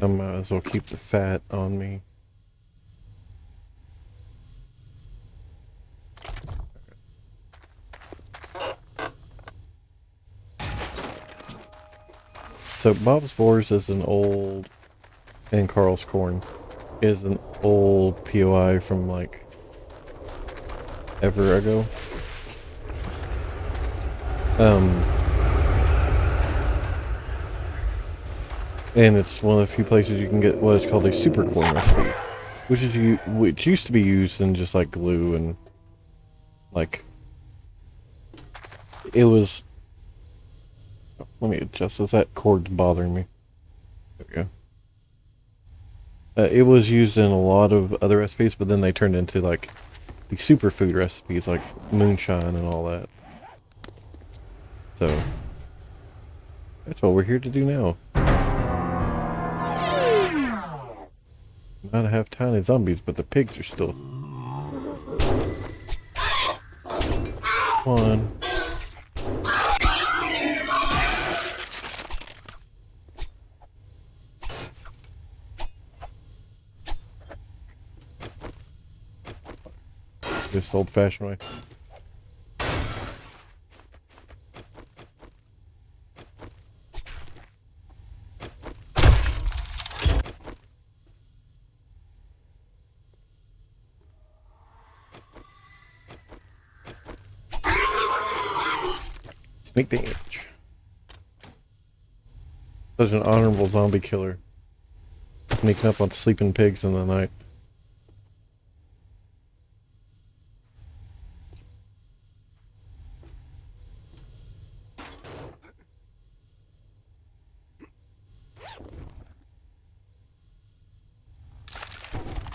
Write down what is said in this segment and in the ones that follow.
I might as well keep the fat on me. So Bob's Boars is an old, and Carl's Corn is an old POI from like ever ago. And it's one of the few places you can get what is called a super corn recipe, which used to be used in just like glue and like it was. Let me adjust this. That cord's bothering me. There we go. It was used in a lot of other recipes, but then they turned into like the superfood recipes, like moonshine and all that. So that's what we're here to do now. Not have tiny zombies, but the pigs are still. One. This old-fashioned way. Sneak damage. Such an honorable zombie killer. Sneaking up on sleeping pigs in the night.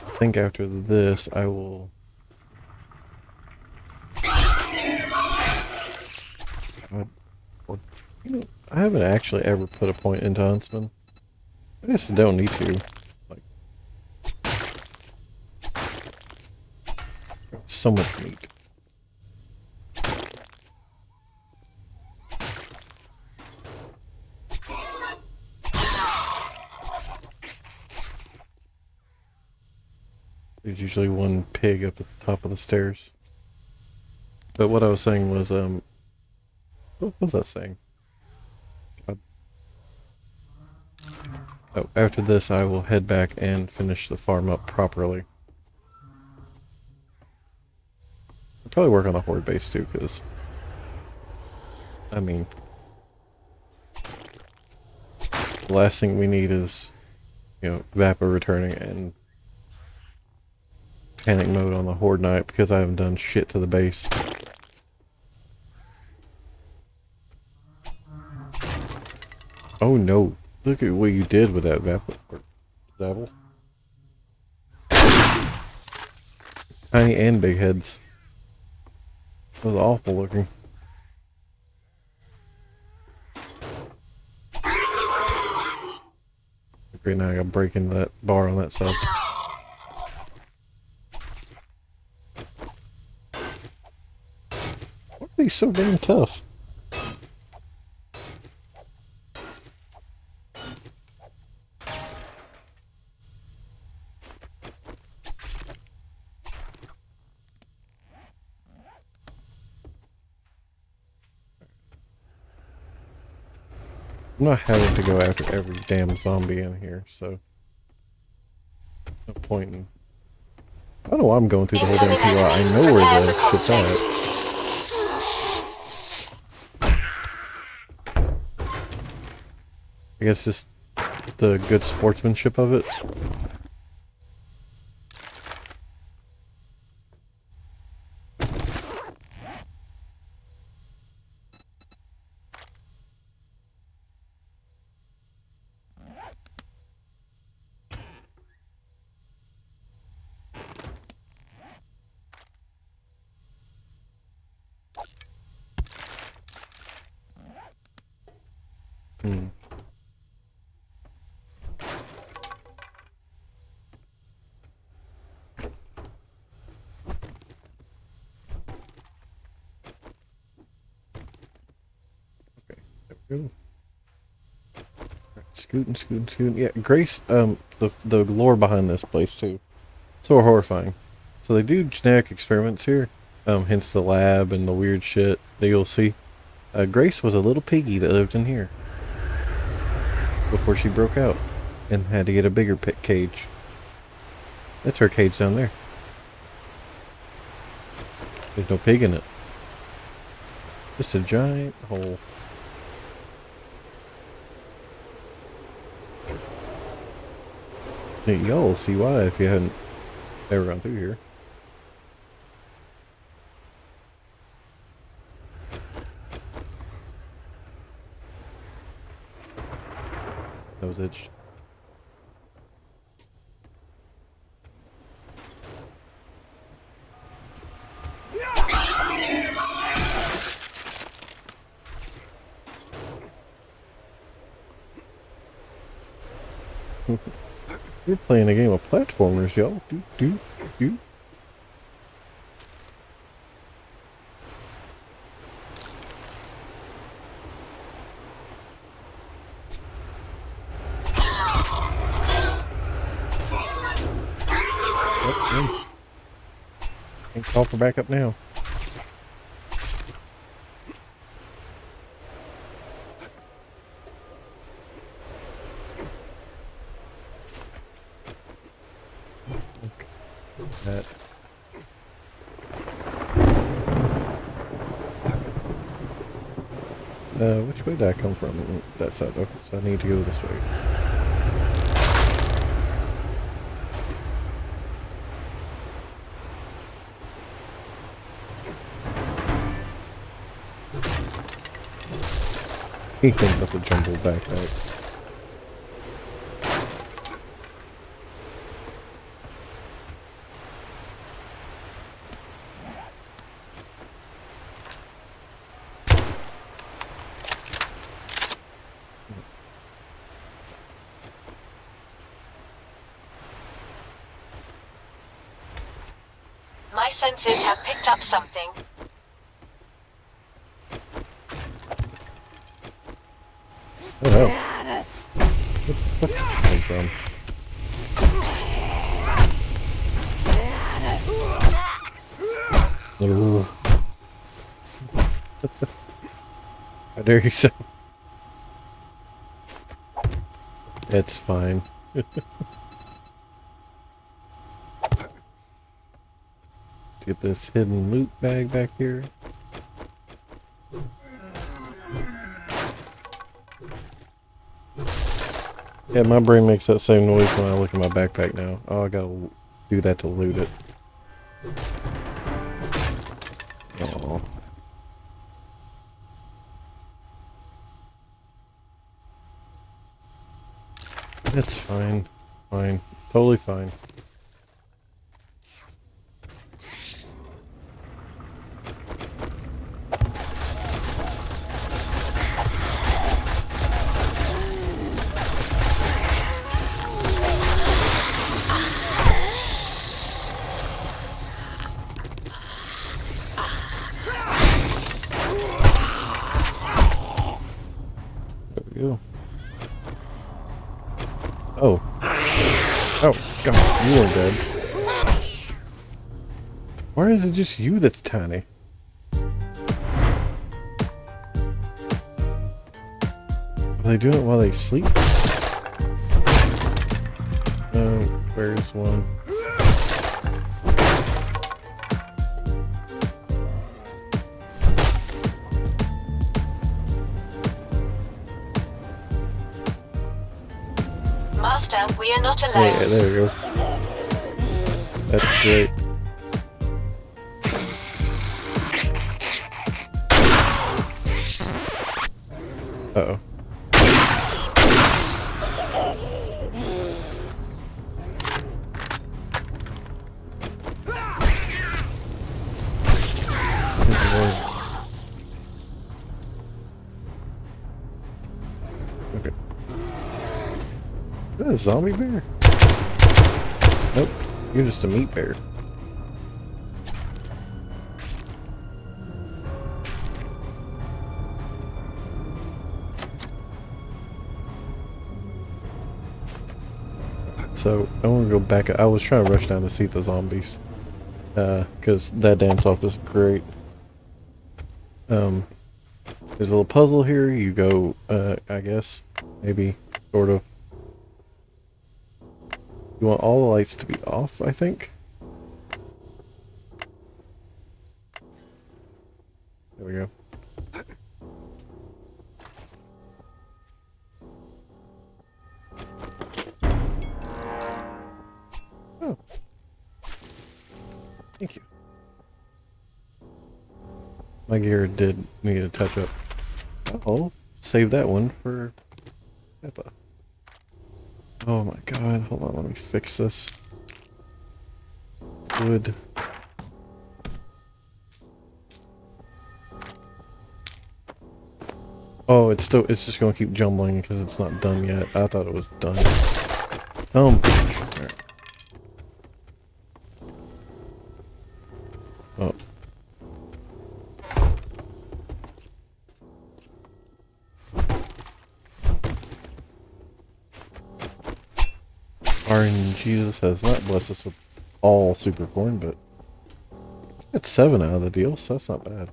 I think after this I will... You know, I haven't actually ever put a point into Huntsman. I guess I don't need to. Like, so much meat. There's usually one pig up at the top of the stairs. But what I was saying was, what was that saying? Oh, after this I will head back and finish the farm up properly. I'll probably work on the Horde base too, because, I mean, the last thing we need is, you know, Vappa returning and panic mode on the Horde night because I haven't done shit to the base. Oh no, look at what you did with that Vappa. Devil. Tiny and big heads. That was awful looking. Great, now I gotta break into that bar on that side. Why are they so damn tough? I'm not having to go after every damn zombie in here, so no point in... I don't know why I'm going through the whole damn POI. I know where the shit's at. I guess just the good sportsmanship of it. Hmm. Okay, there we go. Alright, scooting. Yeah, Grace, the lore behind this place too. So horrifying. So they do genetic experiments here, hence the lab and the weird shit that you'll see. Grace was a little piggy that lived in here before she broke out and had to get a bigger pit cage. That's her cage down there. There's no pig in it. Just a giant hole. Y'all will see why if you hadn't ever gone through here. Nose itched. We're playing a game of platformers, y'all. Do. Oh, can't call for backup now. That. Which way did I come from? That side. Okay, so I need to go this way. He thinks about the jumbled backpack. My senses have picked up something. Oh hell. What the fuck came from? Oh. How dare you so? It's fine. Get this hidden loot bag back here. Yeah, my brain makes that same noise when I look at my backpack now. Oh, I gotta do that to loot it. Oh. It's fine. Fine. It's totally fine. Oh. Oh, God, you are dead. Why is it just you that's tiny? Are they doing it while they sleep? Where's one? Master, we are not alone. Oh, yeah, there we go. That's great. Uh-oh. Okay. Is that a zombie bear? Nope. You're just a meat bear. So I want to go back. I was trying to rush down to see the zombies, because that damn soft is great. There's a little puzzle here. You go, I guess, maybe, sort of. You want all the lights to be off, I think. There we go. Oh. Thank you. My gear did need a touch up. Oh, save that one for Vappa. Oh my god, hold on, let me fix this. Wood. Oh, it's just gonna keep jumbling because it's not done yet. I thought it was done. It's done. Right. Oh. RNG has not blessed us with all super corn, but it's 7 out of the deal, so that's not bad.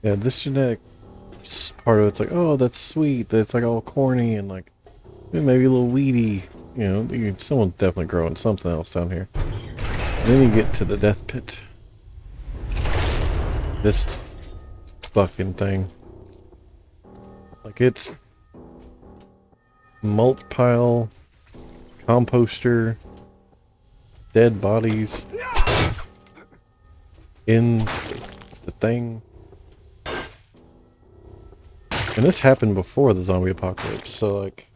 Yeah, this genetic part of it's like, oh, that's sweet. That's like all corny and like maybe a little weedy. You know, someone's definitely growing something else down here. And then you get to the death pit. This fucking thing. Like it's malt pile, composter, dead bodies in the thing. And this happened before the zombie apocalypse, so like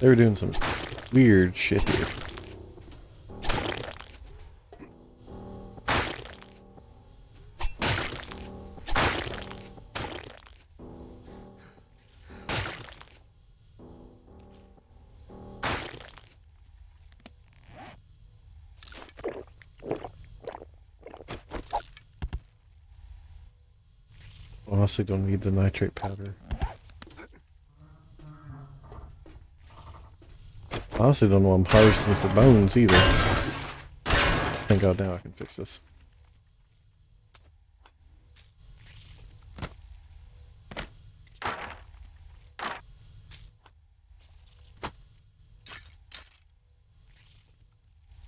they were doing some weird shit here. Honestly, don't need the nitrate powder. Honestly, don't know I'm harvesting for bones either. Thank God now I can fix this.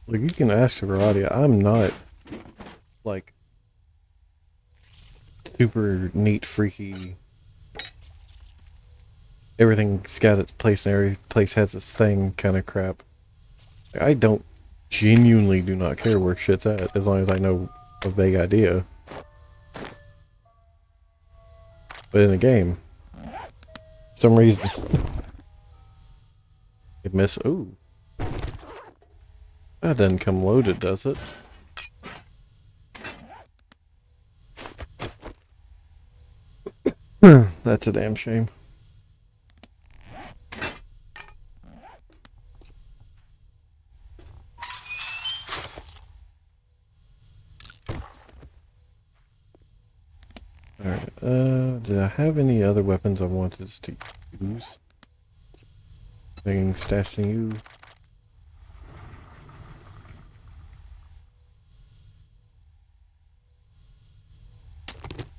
Like, you can ask Aradia, I'm not, like, super neat, freaky. Everything's got its place and every place has its thing kind of crap. I genuinely do not care where shit's at, as long as I know a vague idea. But in the game, for some reason, it ooh. That doesn't come loaded, does it? That's a damn shame. Alright, did I have any other weapons I wanted to use? Anything stashed in you?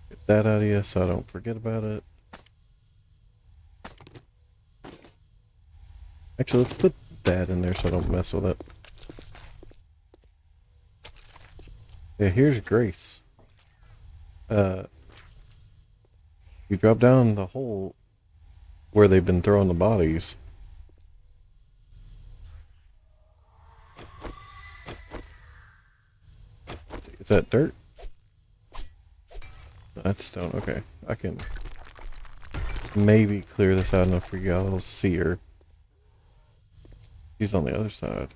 Get that out of you so I don't forget about it. Actually, let's put that in there so I don't mess with it. Yeah, here's Grace. You drop down the hole where they've been throwing the bodies. Is that dirt? That's stone. Okay, I can maybe clear this out enough for you all to see her. She's on the other side.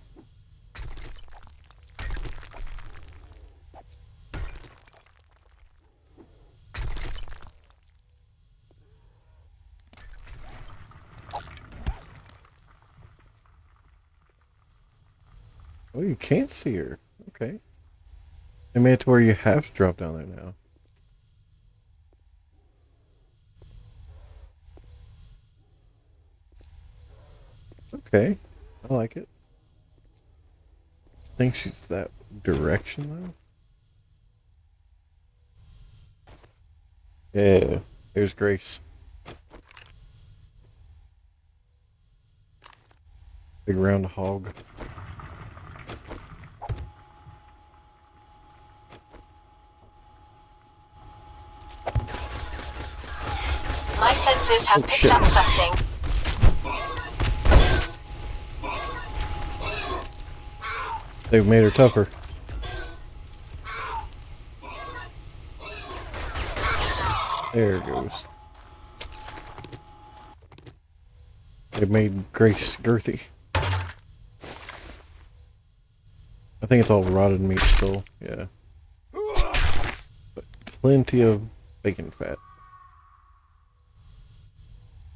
Oh, you can't see her. Okay. They made it to where you have to drop down there now. Okay. I like it. I think she's that direction though. Yeah. There's Grace. Big round hog. My senses have Oh, picked shit. up something. They've made her tougher. There it goes. They made Grace girthy. I think it's all rotted meat still. Yeah. But plenty of bacon fat.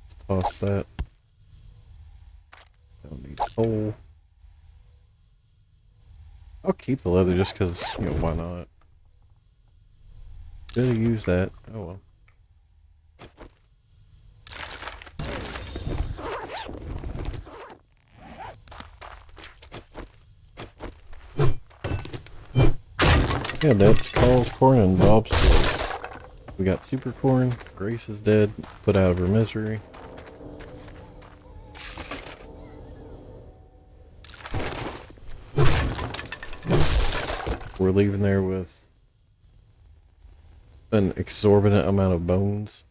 Let's toss that. Don't need coal. I'll keep the leather just because, you know, why not? Gotta use that. Oh well. Yeah, that's Carl's corn and Bob's toy. We got super corn. Grace is dead. Put out of her misery. We're leaving there with an exorbitant amount of bones.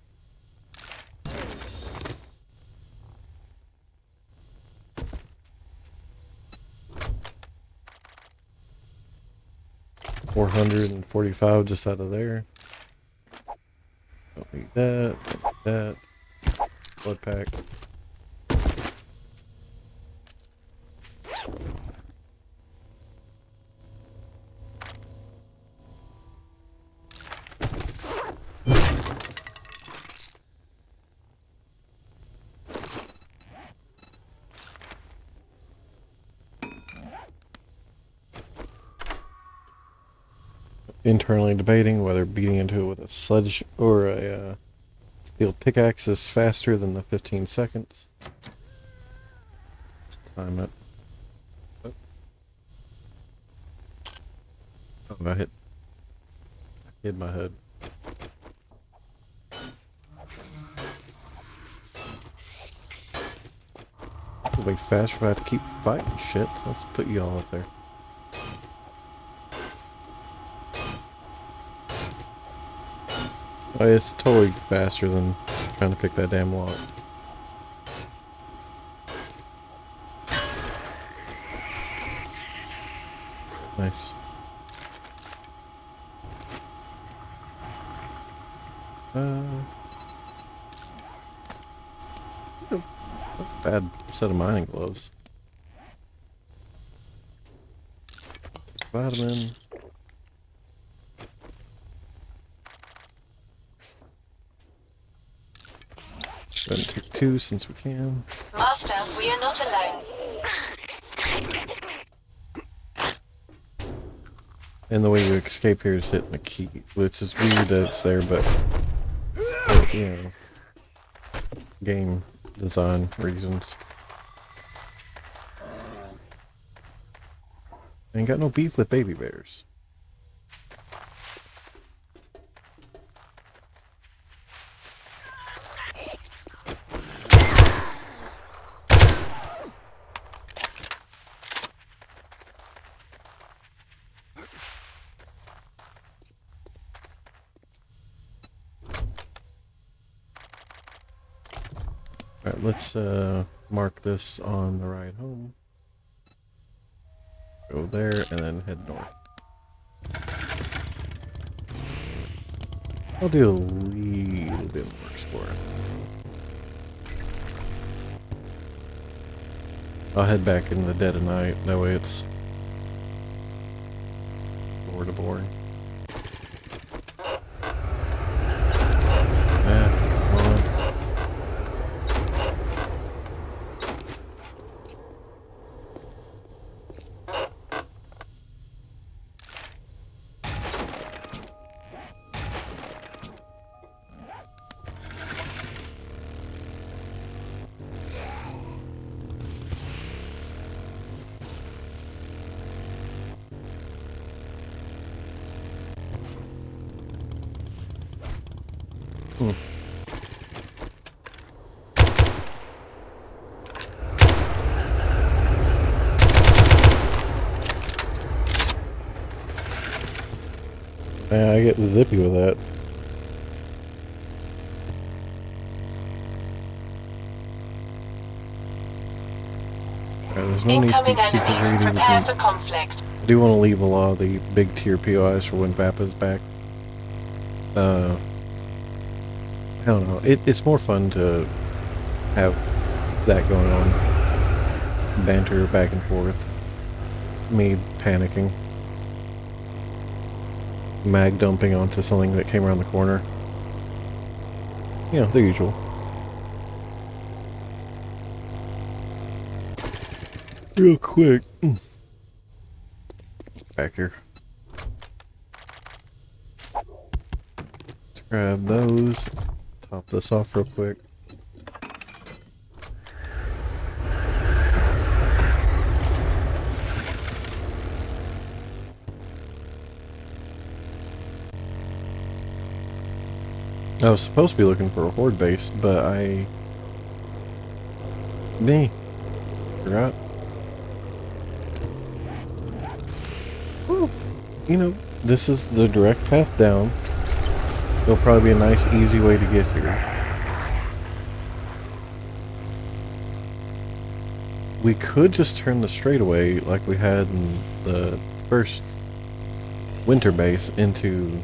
$445 just out of there. Don't need that. Don't need that. Blood pack. Internally debating whether beating into it with a sledge or a steel pickaxe is faster than the 15 seconds. Let's time it. Oh, I hit my head. It'll be faster if I have to keep fighting shit. So let's put you all up there. Oh, it's totally faster than trying to pick that damn lock. Nice. Not a bad set of mining gloves. Vitamin. Go ahead and take 2 since we can. Master, we are not alone. And the way you escape here is hitting the key, which is weird that it's there, but you know, game design reasons. Ain't got no beef with baby bears. Alright, let's mark this on the ride home. Go there and then head north. I'll do a little bit more exploring. I'll head back in the dead of night, that way it's more to boring. Hmm. Yeah, I get zippy with that. There's no need to be Incoming super enemies. greedy. Prepare for conflict. I do want to leave a lot of the big tier POIs for when Vappa's back. I don't know. It's more fun to have that going on. Banter back and forth. Me panicking. Mag dumping onto something that came around the corner. You know, the usual. Real quick. Back here. Let's grab those. Top this off real quick. I was supposed to be looking for a Horde base, but forgot. Well, you know, this is the direct path down. It'll probably be a nice, easy way to get here. We could just turn the straightaway like we had in the first winter base into...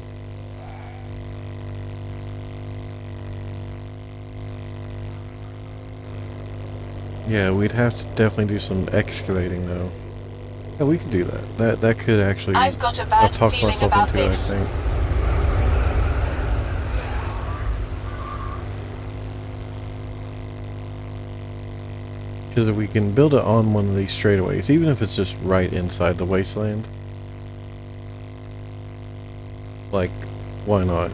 Yeah, we'd have to definitely do some excavating though. Yeah, we could do that. That could actually... I've got a bad I've talked feeling myself about into it, I this. think. Because if we can build it on one of these straightaways, even if it's just right inside the Wasteland, like, why not?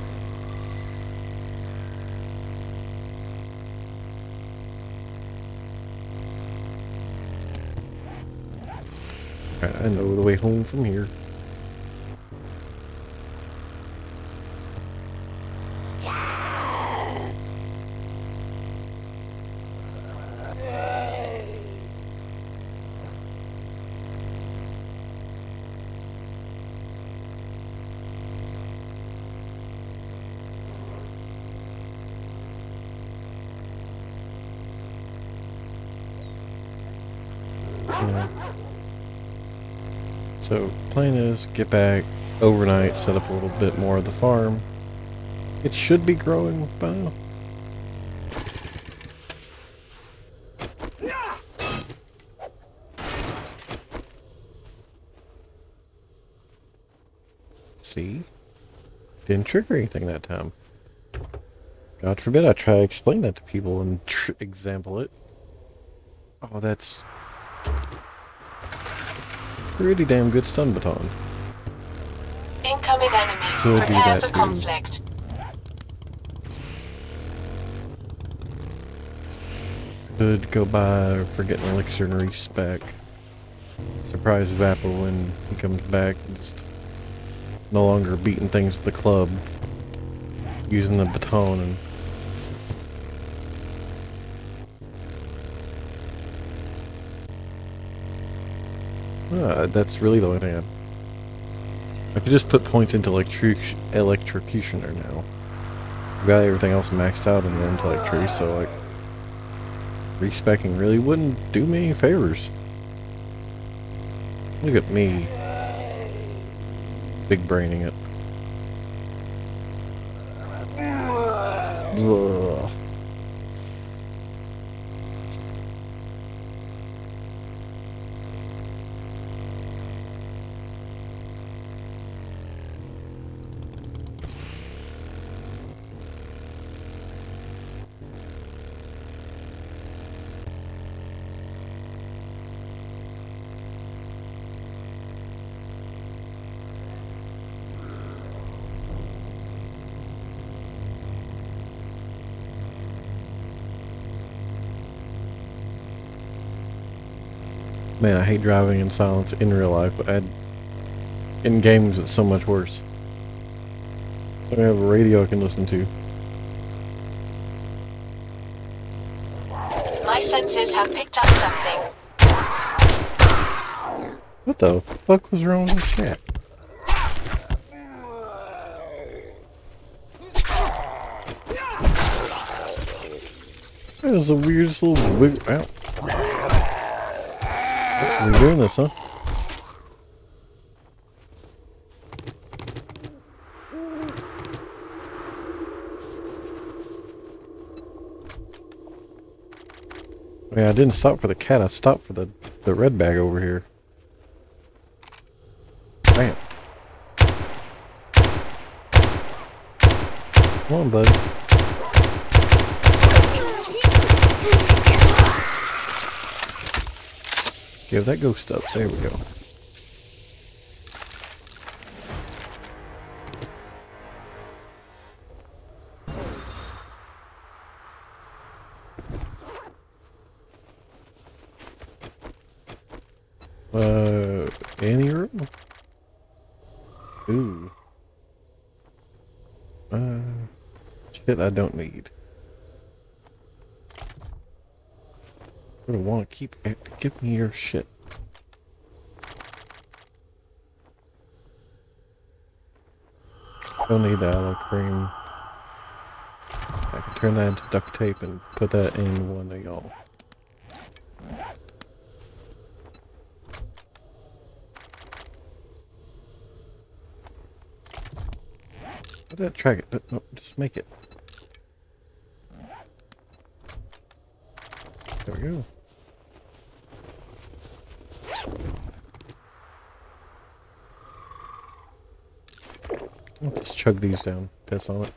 Alright, I know the way home from here. Yeah. So, plan is get back overnight, set up a little bit more of the farm. It should be growing by now. See? Didn't trigger anything that time. God forbid I try to explain that to people and example it. Oh, that's pretty damn good stun baton. Incoming enemies. Could do Prepare that for too. conflict. Could go by forgetting elixir and respec. Surprise Vappa when he comes back. Just no longer beating things with the club. Using the baton and... that's really the only thing I could just put points into electrocutioner now. I've got everything else maxed out in the intellect tree, so like respecking really wouldn't do me any favors. Look at me. Big braining it. Ugh. Man, I hate driving in silence in real life, but in games it's so much worse. I have a radio I can listen to. What the fuck was wrong with the chat? That was the weirdest little wiggle. Ow. Oh, we're doing this, huh? Yeah, I didn't stop for the cat, I stopped for the red bag over here. Bam. Come on, buddy. Give that ghost up. There we go. Any room? Ooh. Shit I don't need. I don't want to keep it. Give me your shit. Don't need the aloe cream. I can turn that into duct tape and put that in one of y'all. Put that track it. No, just make it. There we go. I'll just chug these down. Piss on it.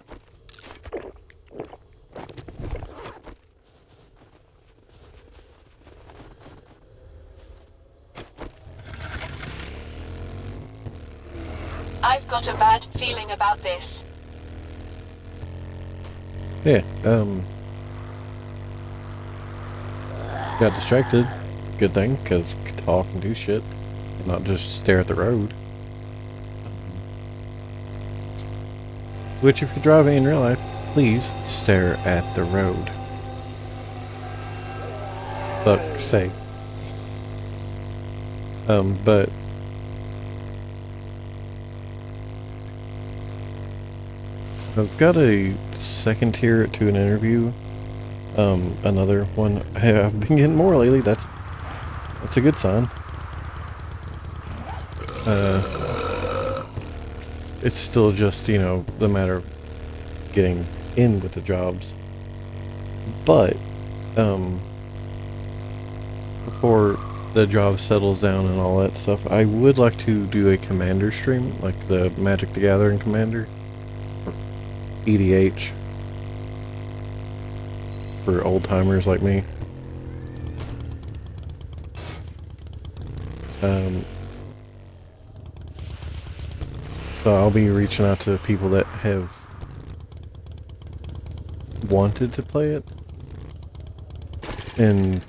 I've got a bad feeling about this. Yeah, got distracted. Good thing, because we could talk and do shit. And not just stare at the road. Which, if you're driving in real life, please stare at the road. Fuck's sake. But I've got a second tier to an interview. Another one. I've been getting more lately. That's a good sign. It's still just, you know, the matter of getting in with the jobs. But before the job settles down and all that stuff, I would like to do a commander stream, like the Magic the Gathering commander. EDH. For old timers like me. So I'll be reaching out to people that have wanted to play it. And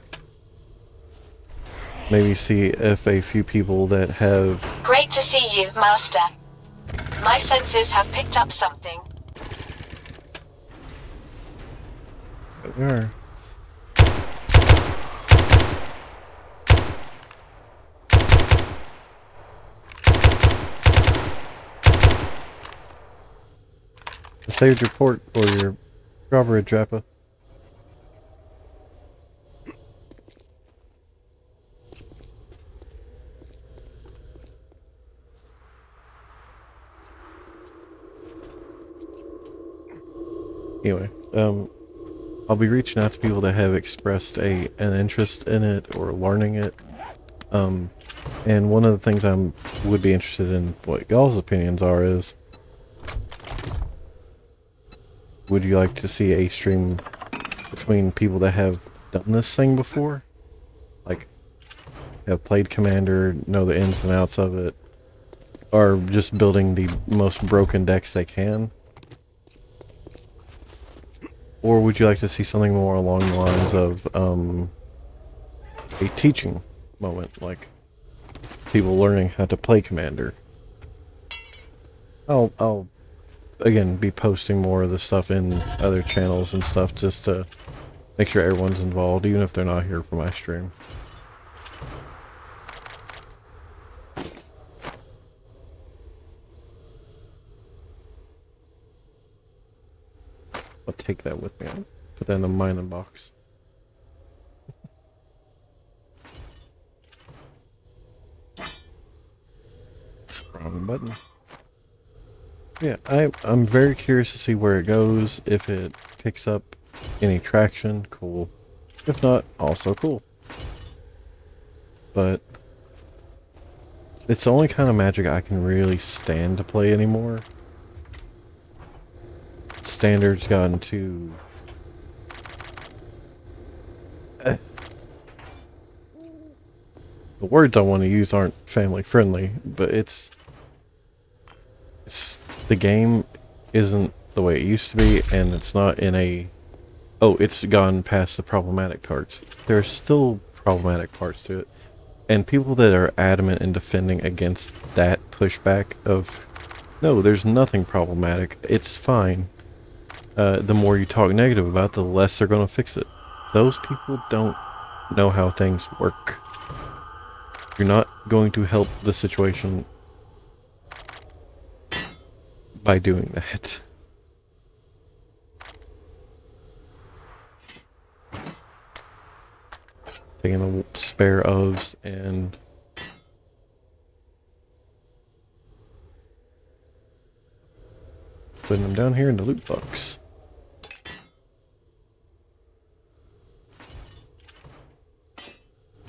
maybe see if a few people that have... Great to see you, Master. My senses have picked up something. There. Saved your port or your drawbridge, Vappa. Anyway, I'll be reaching out to people that have expressed an interest in it or learning it. And one of the things would be interested in what y'all's opinions are is, would you like to see a stream between people that have done this thing before? Like, have played Commander, know the ins and outs of it, or just building the most broken decks they can? Or would you like to see something more along the lines of a teaching moment, like people learning how to play Commander? I'll again be posting more of the stuff in other channels and stuff just to make sure everyone's involved, even if they're not here for my stream. take that with me. I'll put that in the mining box. Wrong button. Yeah, I'm very curious to see where it goes. If it picks up any traction, cool. If not, also cool. But it's the only kind of Magic I can really stand to play anymore. Standard's gotten too... The words I want to use aren't family friendly, but it's the game isn't the way it used to be, and it's not in a... Oh, it's gone past the problematic parts. There are still problematic parts to it. And people that are adamant in defending against that pushback of, no, there's nothing problematic, it's fine. The more you talk negative about it, the less they're going to fix it. Those people don't know how things work. You're not going to help the situation by doing that. Taking the spare ofs and putting them down here in the loot box.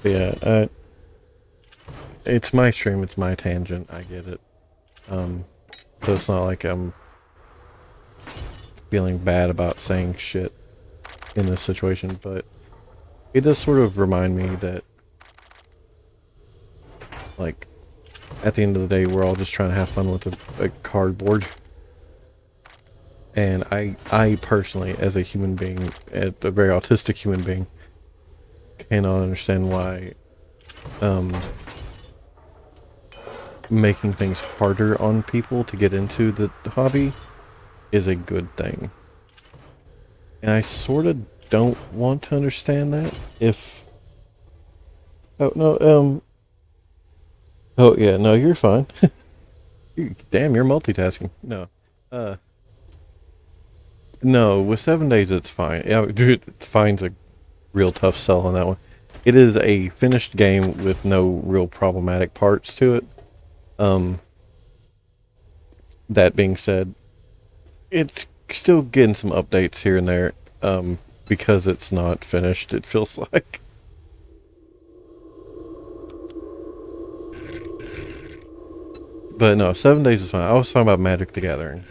But yeah, it's my stream, it's my tangent, I get it. So it's not like I'm feeling bad about saying shit in this situation, but it does sort of remind me that, like, at the end of the day, we're all just trying to have fun with a cardboard. And I personally, as a human being, a very autistic human being, cannot understand why making things harder on people to get into the hobby is a good thing. And I sort of don't want to understand that. If... Oh, no, Oh, yeah, no, you're fine. Damn, you're multitasking. No. No, with 7 days it's fine. Yeah, dude, fine's a real tough sell on that one. It is a finished game with no real problematic parts to it. That being said, it's still getting some updates here and there, because it's not finished, it feels like. But no, 7 days is fine. I was talking about Magic the Gathering.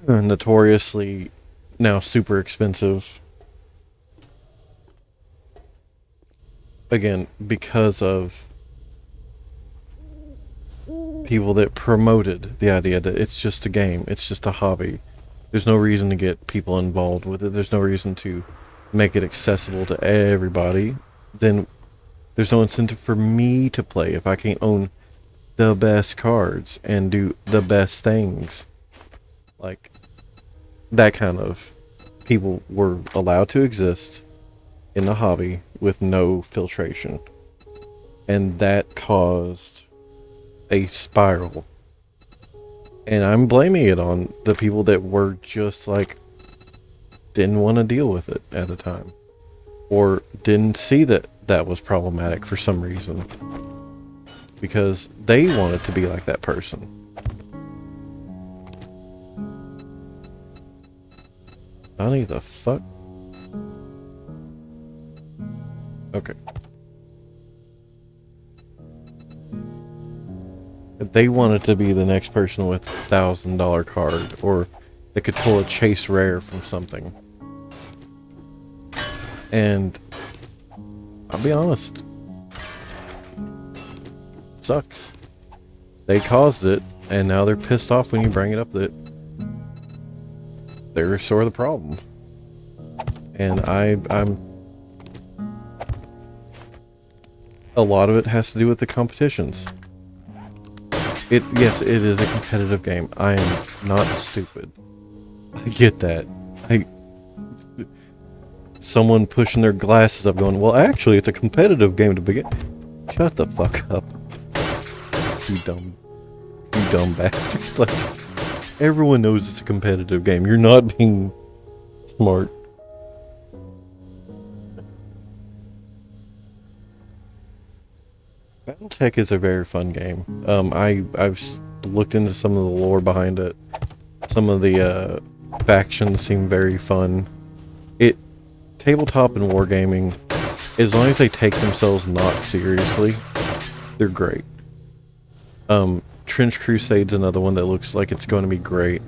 Notoriously now super expensive. Again, because of people that promoted the idea that it's just a game, it's just a hobby. There's no reason to get people involved with it. There's no reason to make it accessible to everybody. Then there's no incentive for me to play if I can't own the best cards and do the best things. Like, that kind of people were allowed to exist in the hobby with no filtration. And that caused a spiral. And I'm blaming it on the people that were just like, didn't want to deal with it at the time. Or didn't see that that was problematic for some reason. Because they wanted to be like that person. Donnie, the fuck? Okay. They wanted to be the next person with $1,000 card, or they could pull a chase rare from something. And I'll be honest, it sucks. They caused it, and now they're pissed off when you bring it up that they're sort of the problem. And I'm a lot of it has to do with the competitions. Yes, it is a competitive game. I am not stupid. I get that. Someone pushing their glasses up going, well, actually, it's a competitive game to begin. Shut the fuck up. You dumb bastard. Like, Everyone knows it's a competitive game. You're not being smart. Battletech is a very fun game. I've looked into some of the lore behind it. Some of the factions seem very fun. Tabletop and wargaming, as long as they take themselves not seriously, they're great. Trench Crusade's another one that looks like it's going to be great.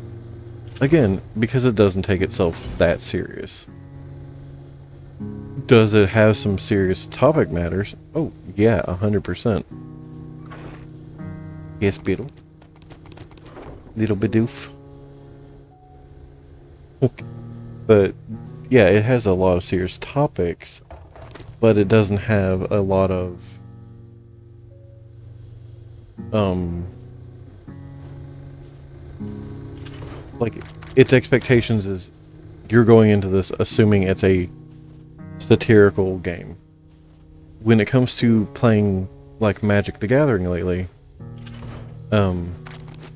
Again, because it doesn't take itself that serious. Does it have some serious topic matters? Oh, yeah, 100%. Yes, Beetle. Little Bidoof. But, yeah, it has a lot of serious topics, but it doesn't have a lot of, like, its expectations is you're going into this assuming it's a satirical game. When it comes to playing like Magic the Gathering lately, to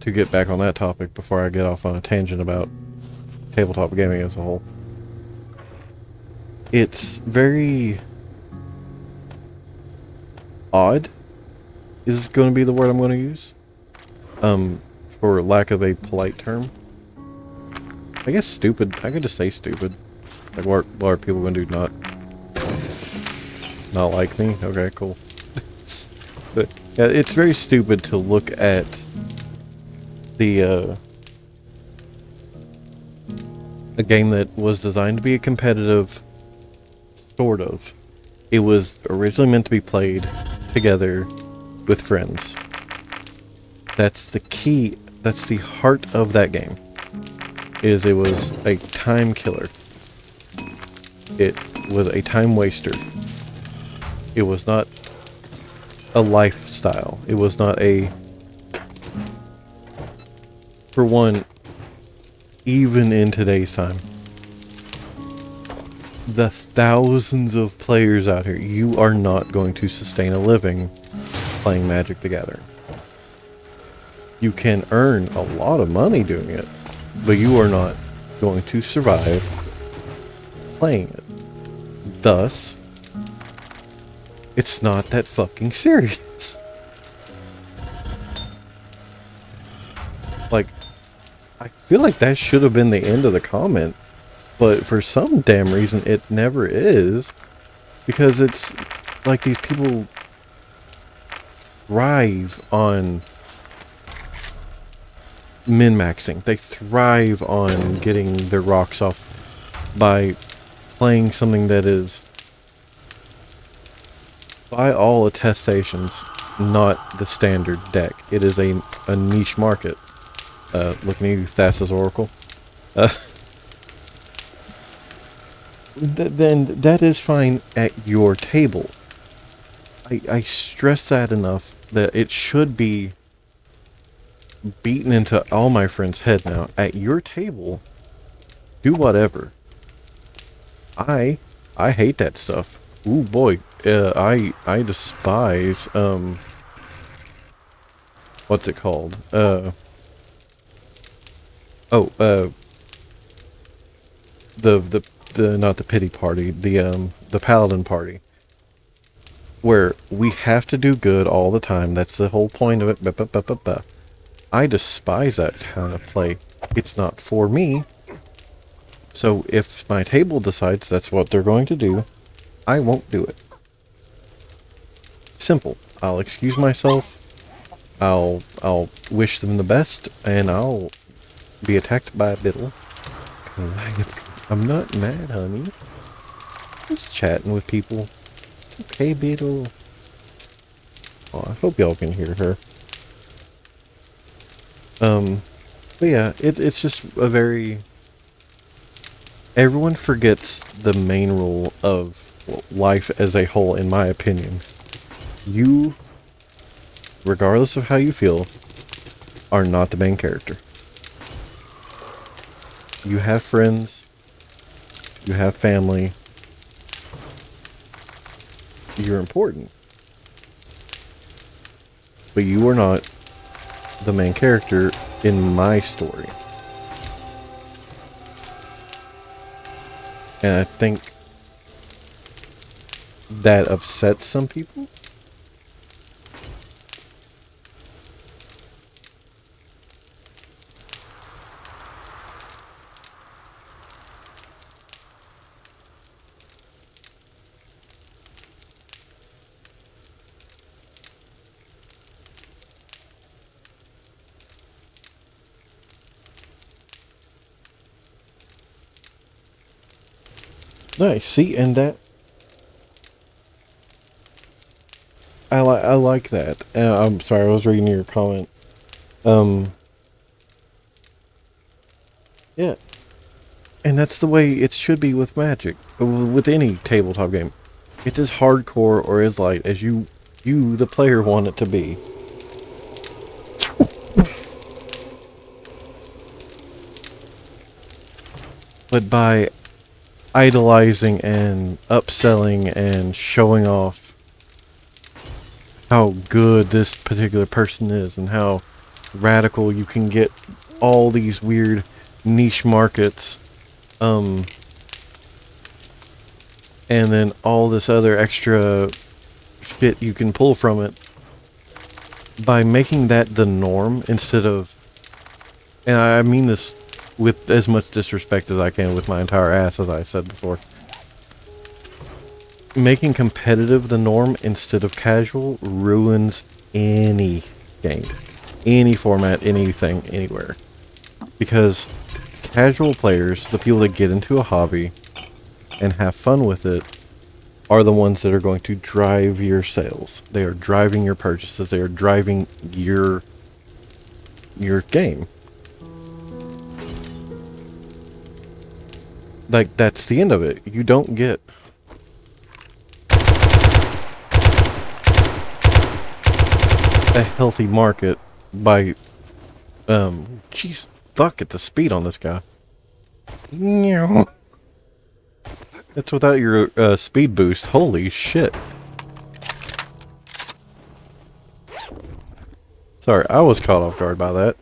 get back on that topic before I get off on a tangent about tabletop gaming as a whole, it's very odd is going to be the word I'm going to use, for lack of a polite term. I guess stupid. I could just say stupid. Like, what are people going to do? Not like me? Okay, cool. But yeah, it's very stupid to look at the a game that was designed to be a competitive, sort of. It was originally meant to be played together with friends. That's the key. That's the heart of that game. It was a time killer. It was a time waster. It was not a lifestyle. It was not a... For one, even in today's time, the thousands of players out here, you are not going to sustain a living playing Magic the Gathering. You can earn a lot of money doing it, but you are not going to survive playing it. Thus, it's not that fucking serious. Like, I feel like that should have been the end of the comment, but for some damn reason it never is, because it's like these people thrive on min-maxing. They thrive on getting their rocks off by playing something that is, by all attestations, not the standard deck. It is a niche market. Looking at you, Thassa's Oracle. Then that is fine at your table. I stress that enough that it should be beaten into all my friends' head now. At your table, do whatever. I hate that stuff. Ooh boy, I despise what's it called? The not the pity party, the paladin party, where we have to do good all the time. That's the whole point of it. I despise that kind of play. It's not for me. So if my table decides that's what they're going to do, I won't do it. Simple. I'll excuse myself. I'll wish them the best, and I'll be attacked by a Biddle. I'm not mad, honey. Just chatting with people. It's okay, Beetle. Oh, I hope y'all can hear her. But yeah, it's just a very... Everyone forgets the main rule of life as a whole, in my opinion. You, regardless of how you feel, are not the main character. You have friends. You have family. You're important. But you are not the main character in my story. And I think that upsets some people. Nice. See, and that I like that. I'm sorry, I was reading your comment. Yeah, and that's the way it should be with Magic, with any tabletop game. It's as hardcore or as light as you, the player, want it to be. But by idolizing and upselling and showing off how good this particular person is and how radical you can get all these weird niche markets, and then all this other extra shit you can pull from it, by making that the norm instead of, and I mean this with as much disrespect as I can with my entire ass, as I said before, making competitive the norm instead of casual ruins any game, any format, anything, anywhere. Because casual players, the people that get into a hobby and have fun with it, are the ones that are going to drive your sales. They are driving your purchases. They are driving your game. Like, that's the end of it. You don't get a healthy market by, jeez, fuck at the speed on this guy. That's without your speed boost. Holy shit. Sorry, I was caught off guard by that.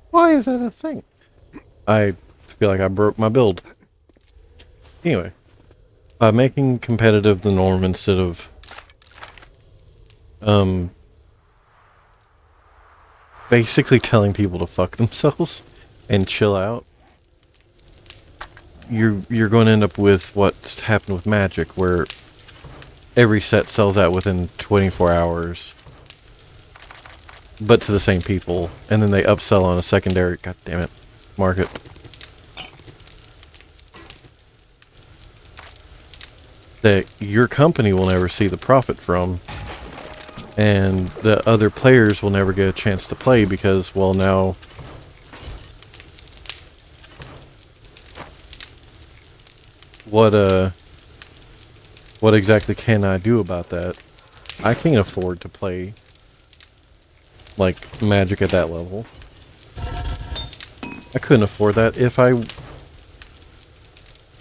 Why is that a thing? I feel like I broke my build. Anyway, by making competitive the norm instead of basically telling people to fuck themselves and chill out, you're going to end up with what's happened with Magic, where every set sells out within 24 hours, but to the same people, and then they upsell on a secondary, god damn it, market. That your company will never see the profit from, and the other players will never get a chance to play because, well, now what exactly can I do about that? I can't afford to play like Magic at that level. I couldn't afford that if I...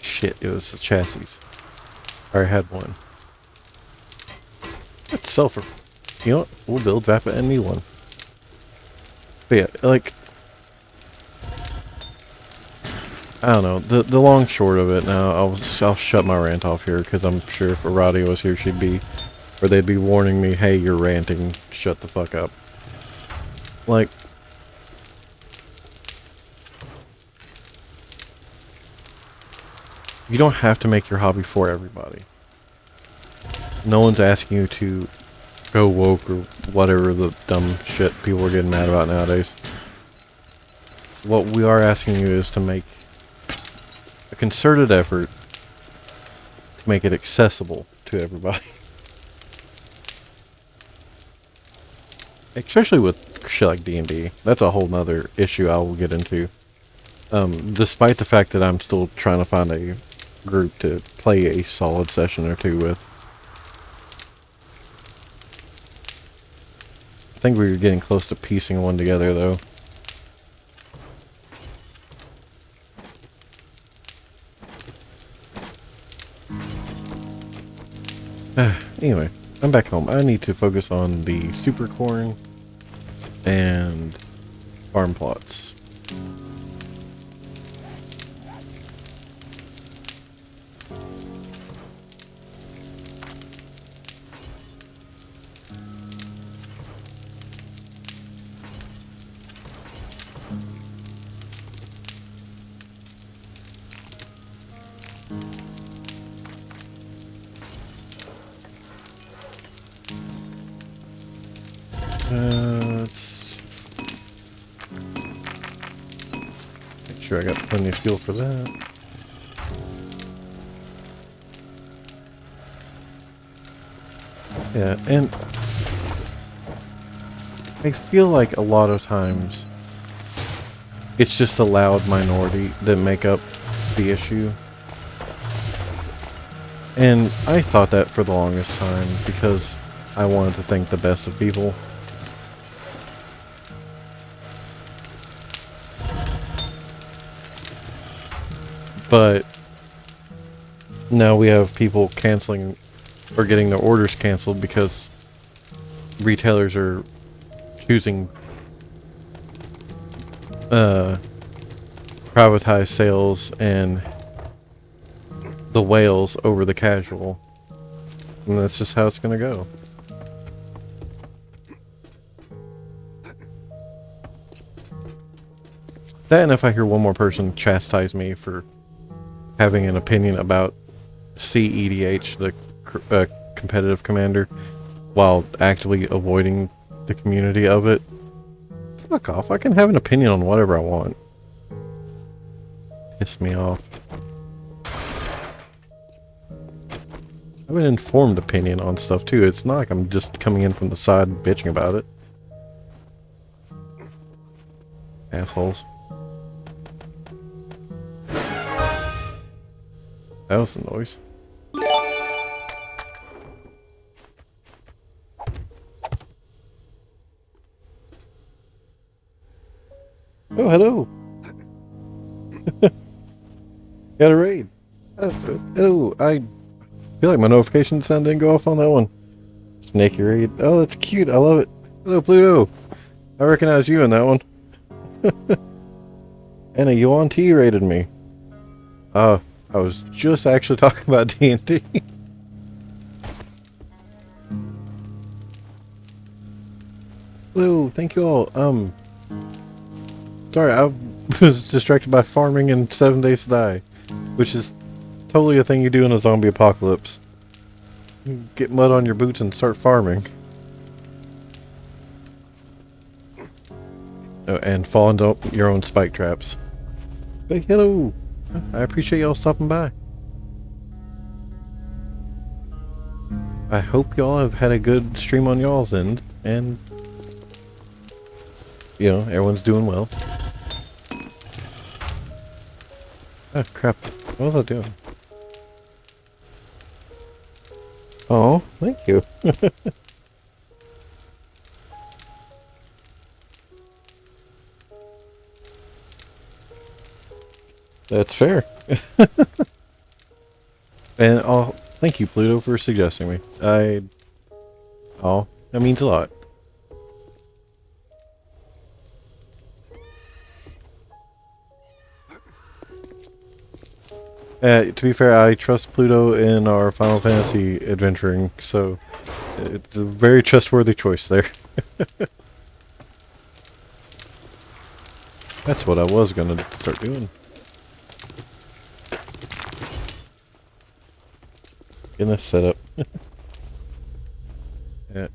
Shit, it was the chassis. I already had one. Let's sell for... You know what? We'll build Vappa and me one. But yeah, like... I don't know. The long short of it now, I'll shut my rant off here, because I'm sure if Aradia was here, she'd be... Or they'd be warning me, hey, you're ranting, shut the fuck up. Like... You don't have to make your hobby for everybody. No one's asking you to go woke or whatever the dumb shit people are getting mad about nowadays. What we are asking you is to make a concerted effort to make it accessible to everybody. Especially with shit like D&D. That's a whole nother issue I will get into. Despite the fact that I'm still trying to find a group to play a solid session or two with. I think we were getting close to piecing one together, though. Anyway, I'm back home. I need to focus on the super corn and farm plots. Let's make sure I got plenty of fuel for that. Yeah, and I feel like a lot of times it's just the loud minority that make up the issue. And I thought that for the longest time because I wanted to think the best of people. But now we have people canceling or getting their orders canceled because retailers are choosing privatized sales and the whales over the casual. And that's just how it's gonna go. That, and if I hear one more person chastise me for having an opinion about CEDH, the competitive commander, while actively avoiding the community of it, fuck off. I can have an opinion on whatever I want. Piss me off. I have an informed opinion on stuff too. It's not like I'm just coming in from the side bitching about it. Assholes. That was the noise. Oh, hello. Got a raid. Hello. I feel like my notification sound didn't go off on that one. Snaky raid. Oh, that's cute. I love it. Hello, Pluto. I recognize you in that one. And a Yuan T raided me. I was just actually talking about D&D. Hello, thank you all. Sorry, I was distracted by farming and 7 Days to Die, which is totally a thing you do in a zombie apocalypse. Get mud on your boots and start farming. Oh, and fall into your own spike traps. But hello! I appreciate y'all stopping by. I hope y'all have had a good stream on y'all's end, and you know, everyone's doing well. Ah, crap. What was I doing? Oh, thank you. That's fair. And thank you, Pluto, for suggesting me. Oh, that means a lot. To be fair, I trust Pluto in our Final Fantasy adventuring, so it's a very trustworthy choice there. That's what I was gonna start doing. Getting this set up. Yeah.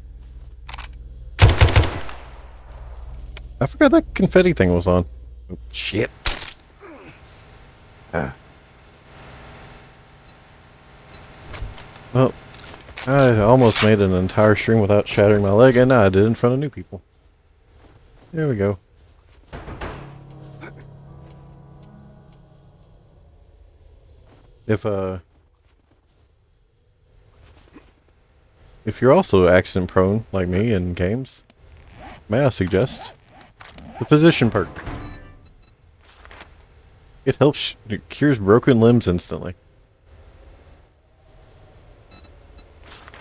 I forgot that confetti thing was on. Oh, shit. Ah. Well, I almost made an entire stream without shattering my leg, and now I did in front of new people. There we go. If you're also accident prone like me in games, may I suggest the physician perk. It helps, it cures broken limbs instantly.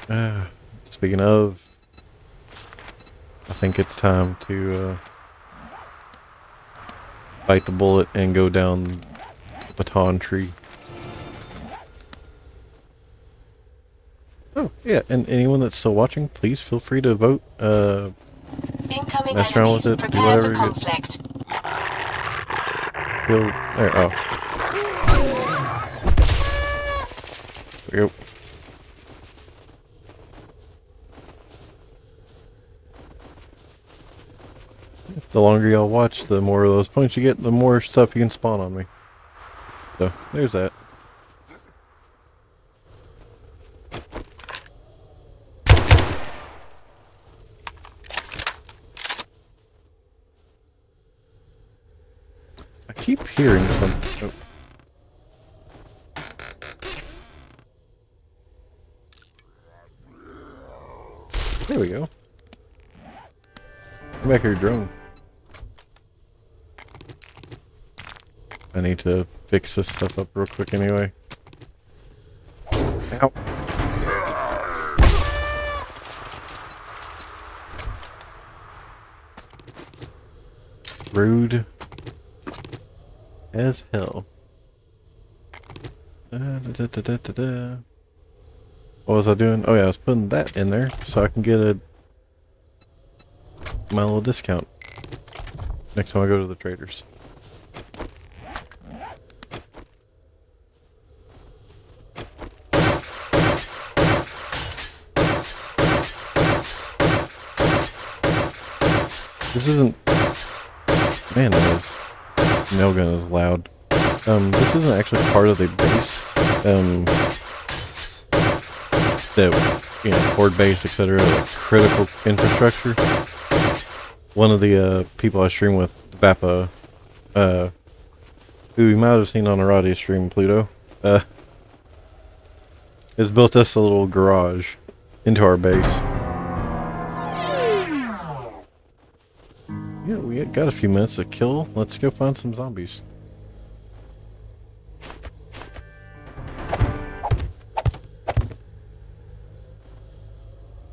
It's speaking of, I think it's time to bite the bullet and go down the baton tree. Oh, yeah, and anyone that's still watching, please feel free to vote. Incoming Mess around with enemies. it, do Prepare whatever for you conflict. feel. There, oh. There we go. The longer y'all watch, the more of those points you get, the more stuff you can spawn on me. So, there's that. I keep hearing something. Oh. There we go. Come back here, drone. I need to fix this stuff up real quick anyway. Ow. Rude as hell. What was I doing? Oh yeah, I was putting that in there so I can get my little discount next time I go to the traders. This isn't... Man, that nail gun is loud. This isn't actually part of the base. That, you know, Horde base, etc. Like critical infrastructure. One of the people I stream with, Vappa, who you might have seen on Aradia stream, Pluto, has built us a little garage into our base. Yeah, we got a few minutes to kill. Let's go find some zombies.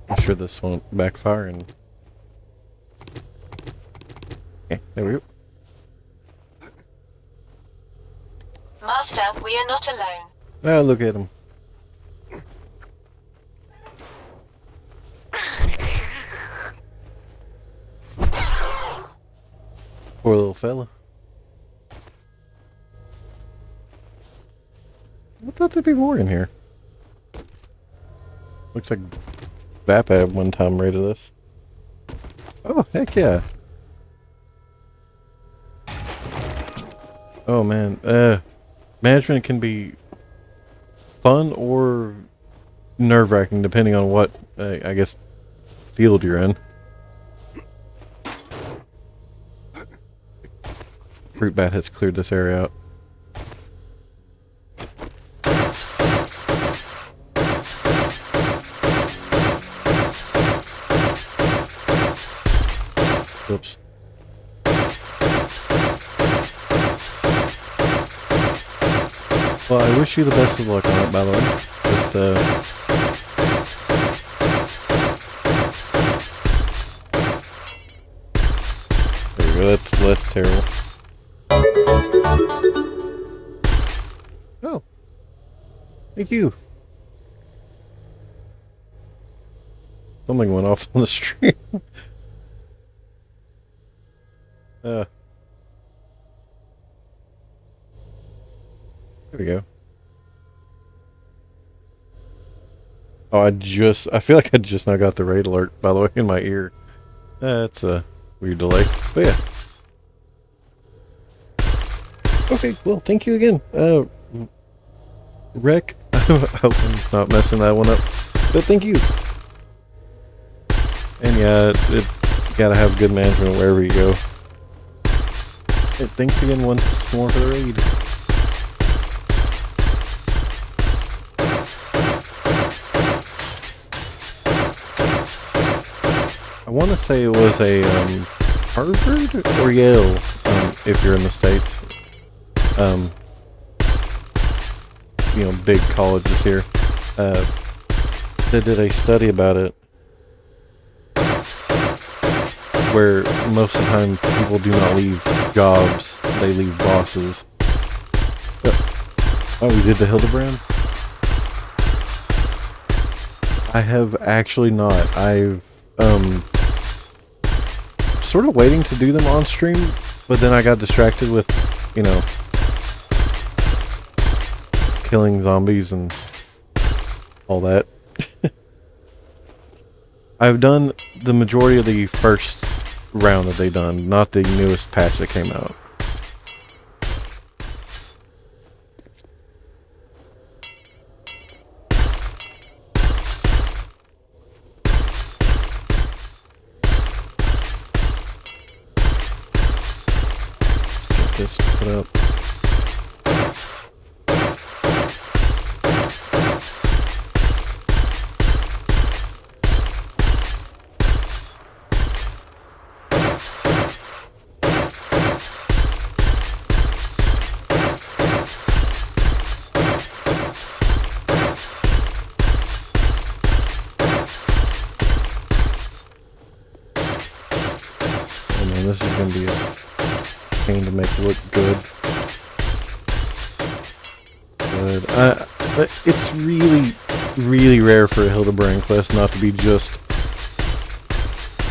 I'm sure this won't backfire and... Yeah, there we go. Master, we are not alone. Ah, look at him. Poor little fella. I thought there'd be more in here. Looks like Vappa at one time rated this. Oh, heck yeah. Oh man, management can be fun or nerve-wracking depending on what, I guess, field you're in. Fruit bat has cleared this area out. Oops. Well, I wish you the best of luck on it, by the way. Just, there we go, that's less terrible. Oh. Thank you. Something went off on the stream. There we go. Oh, I feel like I just now got the raid alert, by the way, in my ear. That's a weird delay. But yeah. Okay, well, thank you again. Rec, I hope I'm not messing that one up. But thank you. And yeah, you gotta have good management wherever you go. Hey, thanks again once more for the raid. I want to say it was a Harvard or Yale, if you're in the States. You know, big colleges here. They did a study about it, where most of the time people do not leave jobs, they leave bosses. Oh, we did the Hildebrand? I have actually not. I've, sort of waiting to do them on stream, but then I got distracted with, you know, killing zombies and all that. I've done the majority of the first round that they done, not the newest patch that came out. Let's get this put up. This is going to be a pain to make look good. But it's really, really rare for a Hildebrand quest not to be just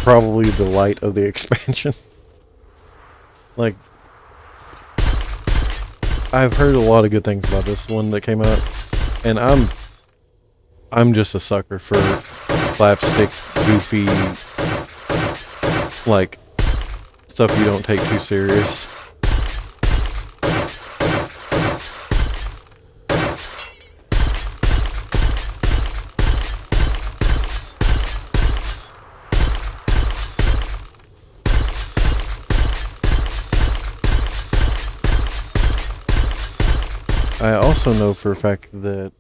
probably the light of the expansion. Like, I've heard a lot of good things about this one that came out, and I'm just a sucker for slapstick, goofy, like, stuff you don't take too serious. I also know for a fact that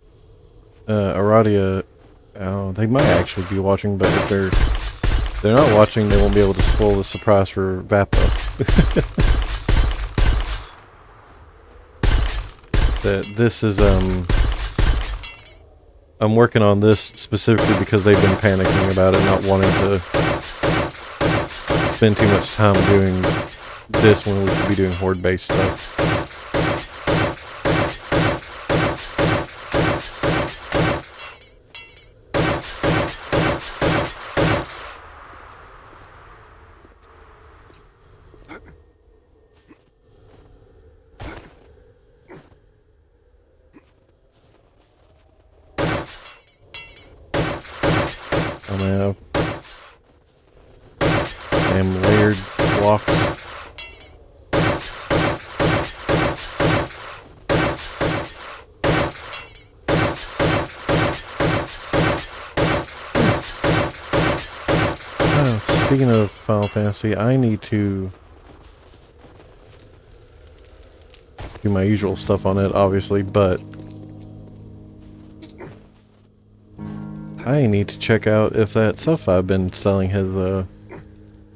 Aradia, they might actually be watching, but if they're not watching, they won't be able to spoil the surprise for Vappa. That this is, I'm working on this specifically because they've been panicking about it, not wanting to spend too much time doing this when we could be doing Horde-based stuff. Oh no. Damn layered blocks. Oh, speaking of Final Fantasy, I need to do my usual stuff on it, obviously, but I need to check out if that stuff I've been selling has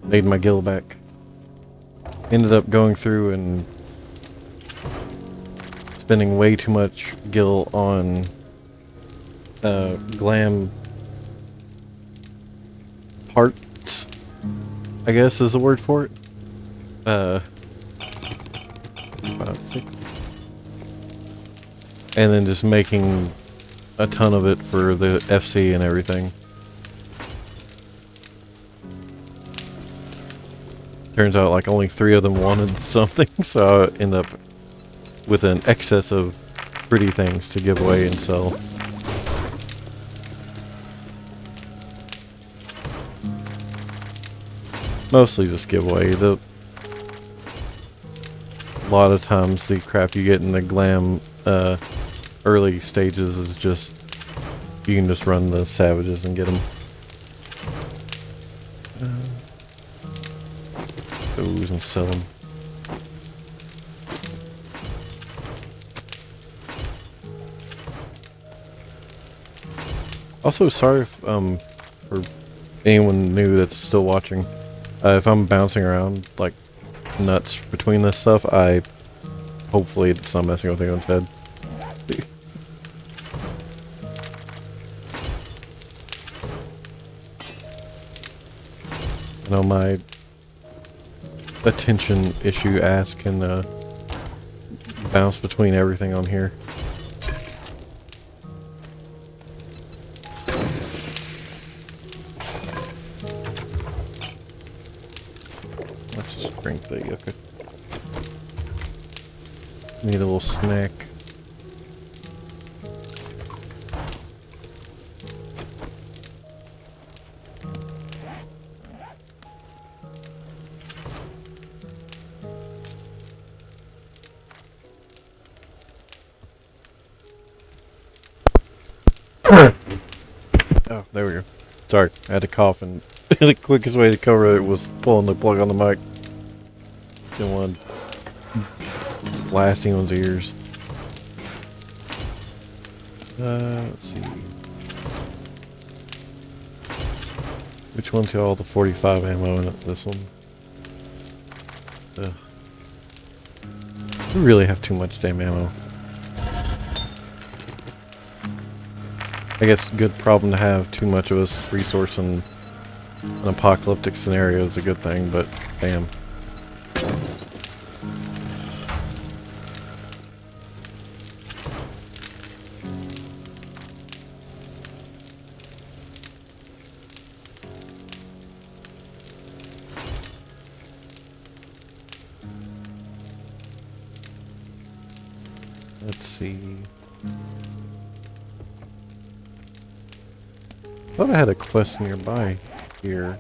made my gil back. Ended up going through and spending way too much gil on glam parts, I guess is the word for it. 5, 6. And then just making a ton of it for the FC and everything. Turns out like only 3 of them wanted something, so I end up with an excess of pretty things to give away and sell. Mostly just giveaway. A lot of times the crap you get in the glam early stages is just, you can just run the savages and get them. Those and sell them. Also, sorry if, for anyone new that's still watching. If I'm bouncing around like nuts between this stuff, hopefully it's not messing with anyone's head. I know my attention issue ass can bounce between everything on here. Let's just drink the yucca. Need a little snack. Oh, there we go. Sorry, I had to cough, and the quickest way to cover it was pulling the plug on the mic. Didn't want to blast anyone's ears. Let's see. Which one's got all the 45 ammo in it? This one. Ugh. We really have too much damn ammo. I guess good problem to have. Too much of a resource in an apocalyptic scenario is a good thing, but damn. Let's see. I thought I had a quest nearby here.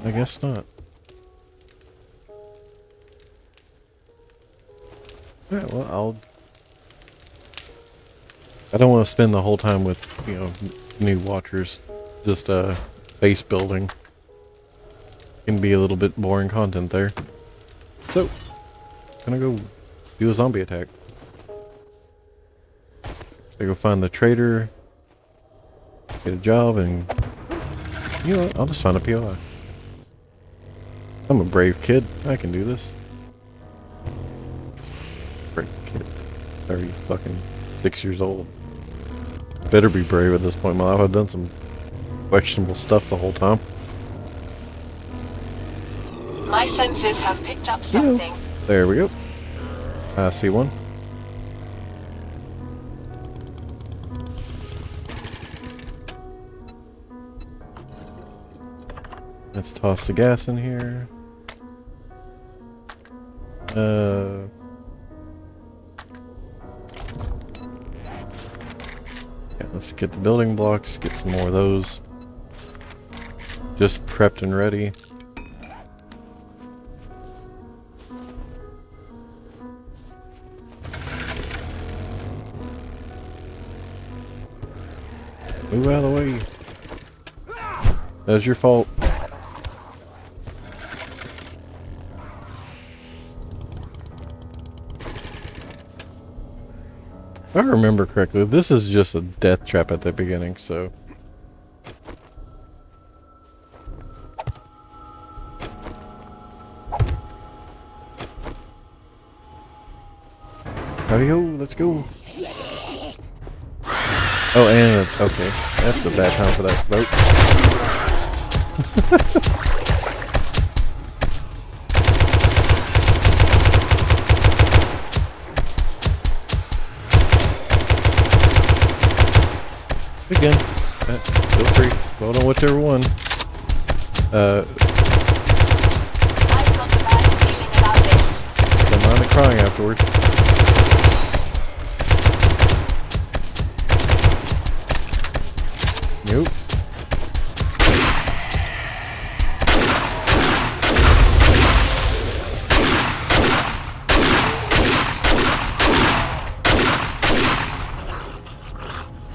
I guess not. Alright, well, I don't want to spend the whole time with, you know, new watchers. Just, base building. Can be a little bit boring content there. So, gonna go do a zombie attack. I go find the trader, get a job, and you know what? I'll just find a POI. I'm a brave kid. I can do this. Brave kid. 30 fucking 6 years old. Better be brave at this point in my life. I've done some questionable stuff the whole time. My senses have picked up something. There we go. I see one. Let's toss the gas in here. Yeah, let's get the building blocks, get some more of those. Just prepped and ready. Move out of the way. That was your fault. If I remember correctly, this is just a death trap at the beginning, so... Howdy-ho, let's go. Oh, and okay, that's a bad time for that boat. Again, feel free. Vote on whichever one. I've got a bad feeling about this. Don't mind me crying afterwards. Nope.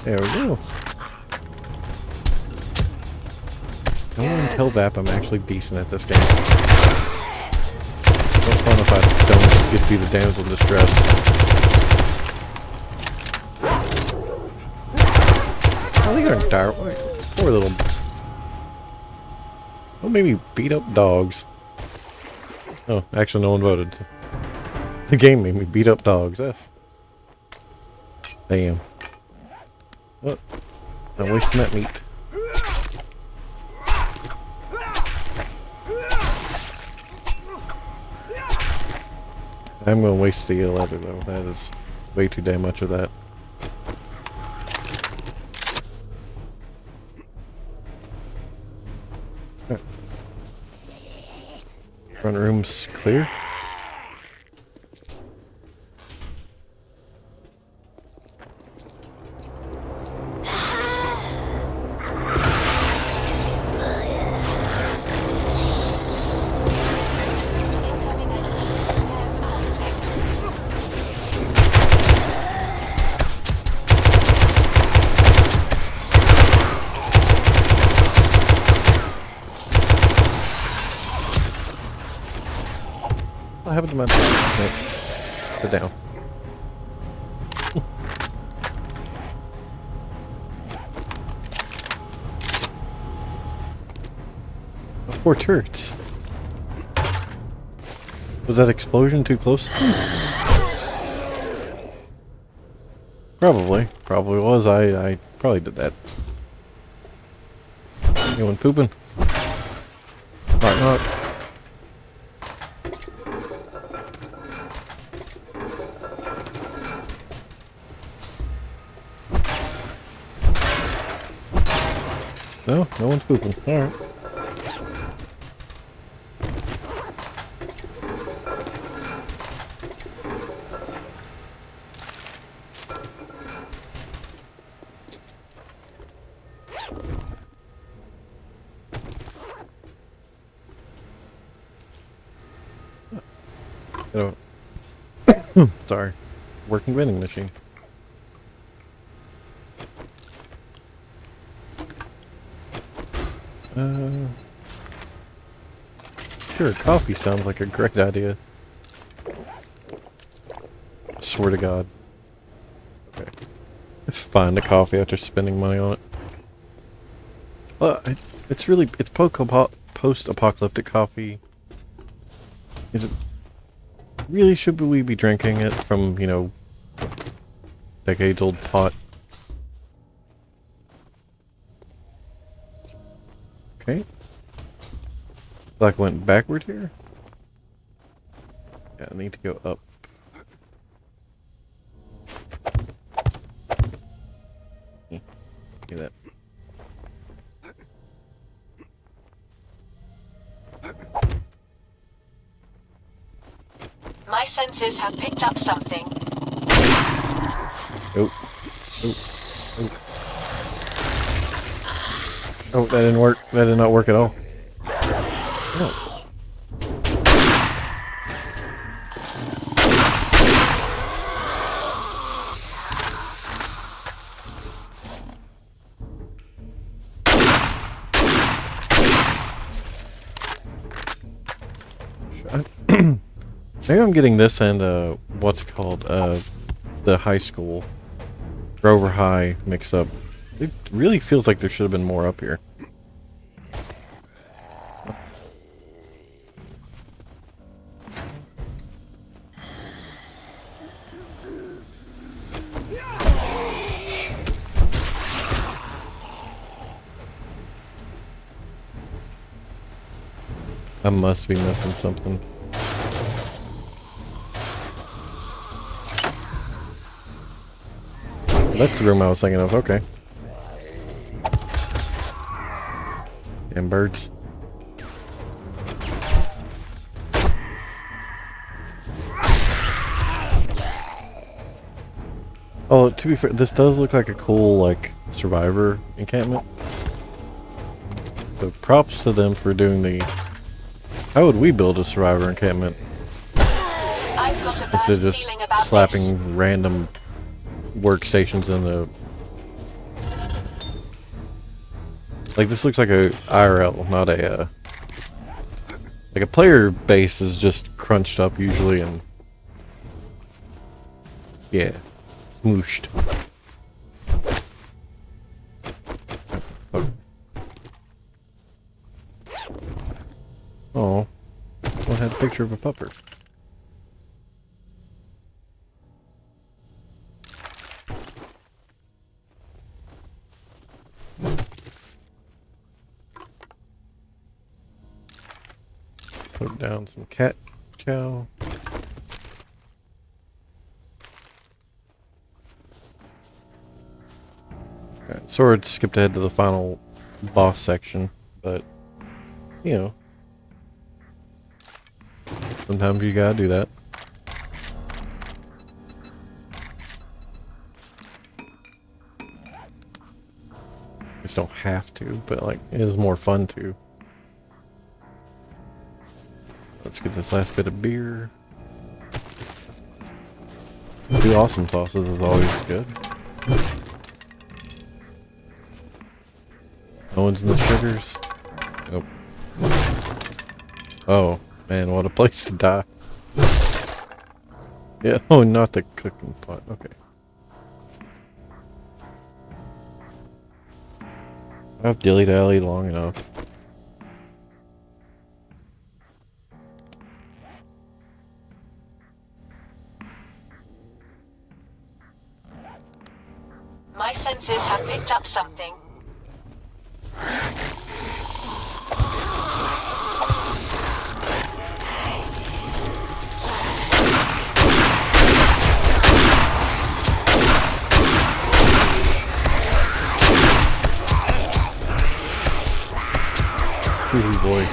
There we go. No one tell Vappa I'm actually decent at this game. No fun if I don't get to be the damsel in distress. Oh, they aren't dire. Poor little. Don't make me beat up dogs. Oh, actually, no one voted. The game made me beat up dogs. Damn. Oh, I'm wasting that meat. I'm gonna waste the leather though. That is way too damn much of that. Front room's clear. What happened to my dog? Nick, sit down. Poor turrets. Was that explosion too close? Probably. Probably was. I probably did that. Anyone pooping? Knock knock. No, no one's pooping. Alright. Sorry. Working vending machine. Sure, coffee sounds like a great idea. I swear to God. Okay. Find a coffee after spending money on it. Well, it's post-apocalyptic coffee. Is it really, should we be drinking it from, you know, decades old pot? Okay. Like went backward here? Yeah, I need to go up. See that. My senses have picked up something. Nope. Nope. Nope. Oh, that didn't work. That did not work at all. No. Maybe I'm getting this and what's it called? The high school. Grover High mix up. It really feels like there should have been more up here. I must be missing something. That's the room I was thinking of, okay. Damn birds. Oh, to be fair, this does look like a cool, like, survivor encampment. So props to them for doing the... How would we build a survivor encampment? Instead of just slapping random workstations in the... Like, this looks like a IRL, not a, like a player base is just crunched up usually and... Yeah. Smooshed. Oh. One had a picture of a pupper. Put down some cat cow. Alright, Sword skipped ahead to the final boss section, but you know, sometimes you gotta do that. You just don't have to, but like, it is more fun to. Let's get this last bit of beer. 2 awesome tosses is always good. No one's in the sugars. Nope. Oh, man, what a place to die. Yeah, oh, not the cooking pot. Okay. I've dilly-dallied long enough. My senses have picked up something. Ooh boy.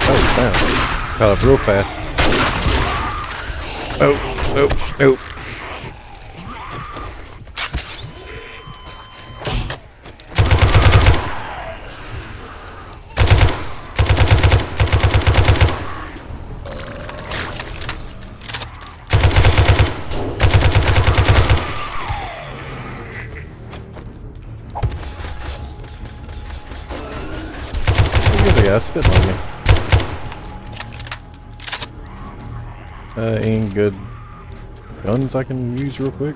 Oh, damn. Got up real fast. Oh, nope, nope. Spit on me. Any good guns I can use real quick?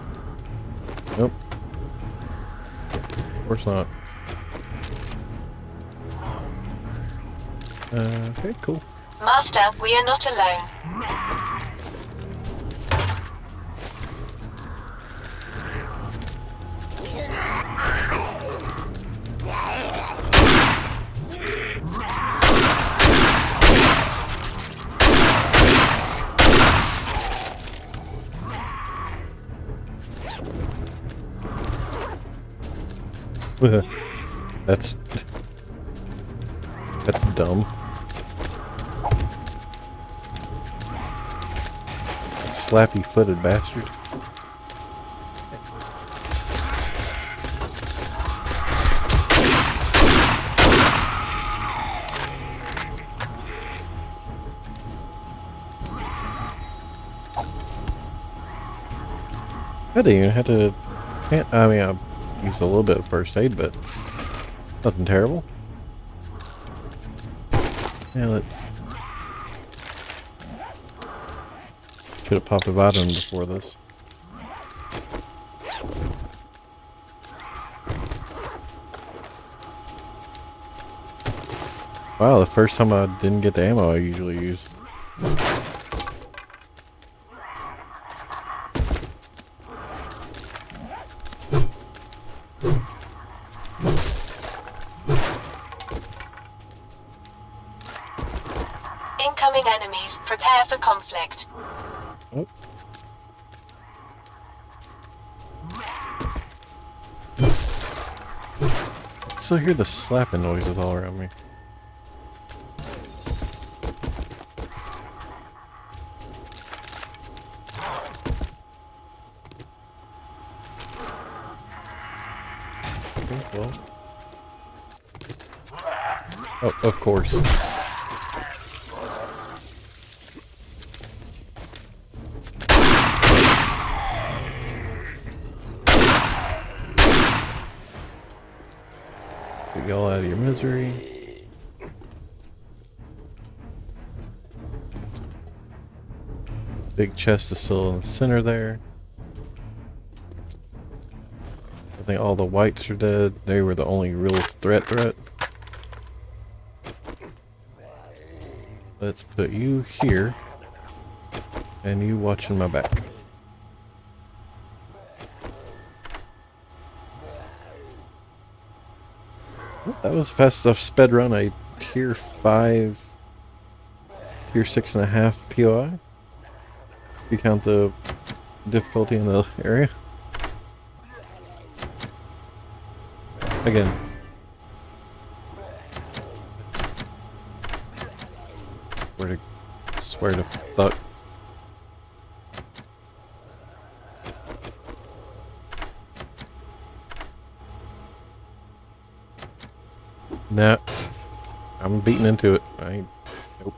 Nope. Of course not. Okay, cool. Master, we are not alone. That's dumb. Slappy-footed bastard. I didn't even have to. I mean, I used a little bit of first aid, but nothing terrible. Yeah, let's. Should have popped a vitamin before this. Wow, the first time I didn't get the ammo I usually use. Incoming enemies, prepare for conflict. Oh. I still hear the slapping noises all around me. Okay, well. Oh, of course. Get y'all out of your misery. Big chest is still in the center there. think all the whites are dead. They were the only real threat. Let's put you here. And you watching my back. Oh, that was fast enough sped run. A tier 5, tier 6.5 POI. If you count the difficulty in the area. Again. Swear to fuck. Nah. I'm beating into it. I ain't. Nope.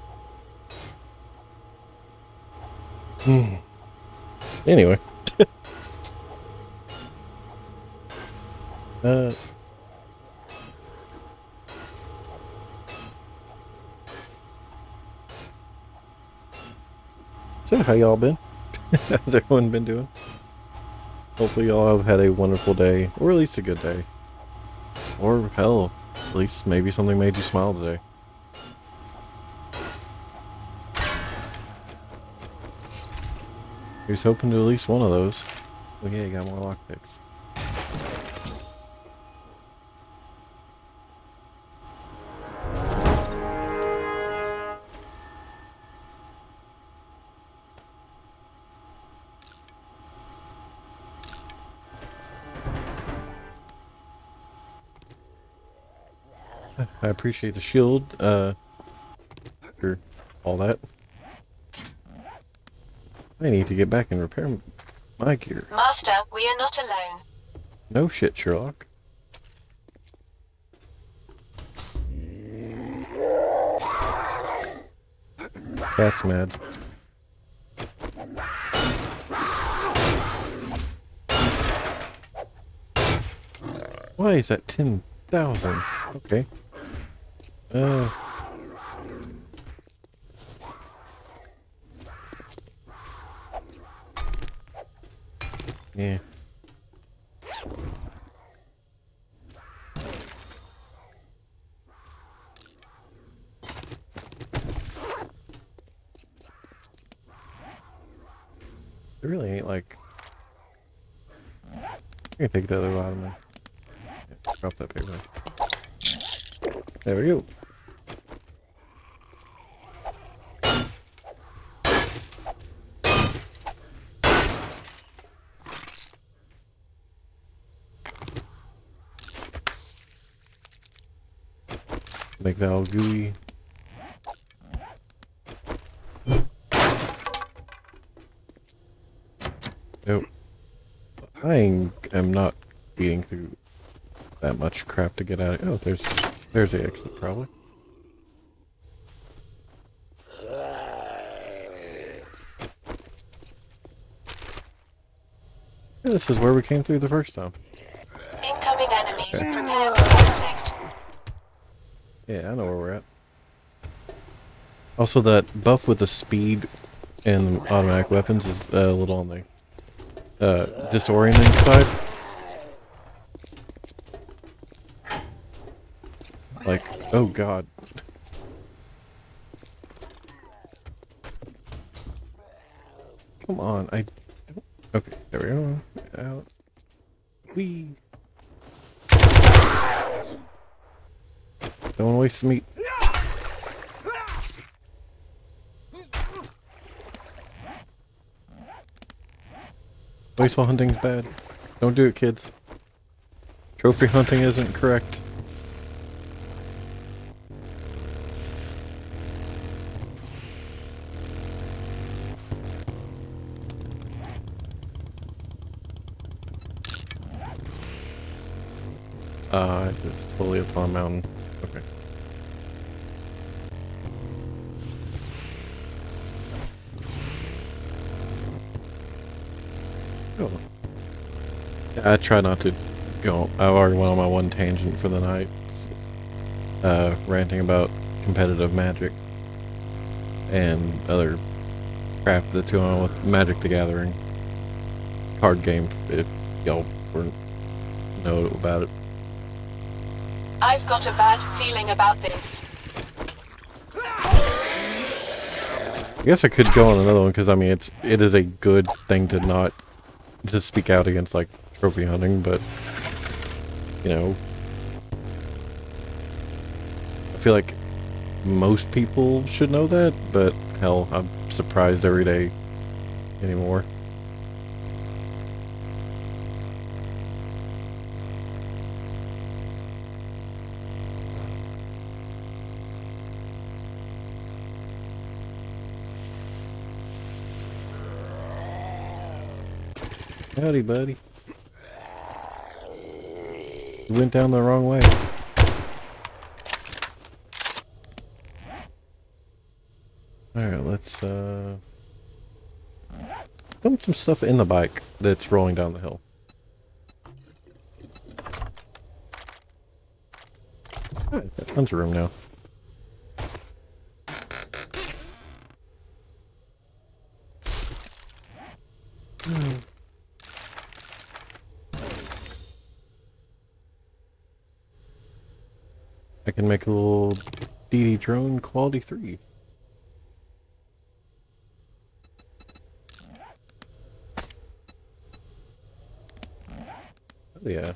Anyway. So how y'all been? How's everyone been doing? Hopefully y'all have had a wonderful day, or at least a good day. Or hell, at least maybe something made you smile today. Here's hoping to at least one of those. Oh yeah, you got more lockpicks. I appreciate the shield, for all that. I need to get back and repair my gear. Master, we are not alone. No shit, Sherlock. Cat's mad. Why is that 10,000? Okay. Yeah. It really ain't like... I can take the other bottom one. Yeah, drop that paper. There we go. Make that all gooey. Nope. I am not beating through that much crap to get out of it. Oh, there's the exit probably. Yeah, this is where we came through the first time. Incoming enemies. Okay. Prepare for conflict. Yeah, I know where we're at. Also, that buff with the speed and automatic weapons is a little on the disorienting side. Like, oh god. Come on, I don't... Okay, there we go. Out. Whee! Don't waste the meat. Wasteful hunting's bad. Don't do it, kids. Trophy hunting isn't correct. It's totally up on a mountain. Okay. Oh. Yeah, I try not to go. I already went on my one tangent for the night. Ranting about competitive Magic and other crap that's going on with Magic the Gathering card game. If y'all weren't know about it. I've got a bad feeling about this. I guess I could go on another one because I mean it is a good thing to not to speak out against like trophy hunting, but you know, I feel like most people should know that, but hell, I'm surprised every day anymore. Howdy, buddy. You went down the wrong way. Alright, let's dump some stuff in the bike that's rolling down the hill. Alright, got tons of room now. I can make a little DD drone quality 3. Oh yeah.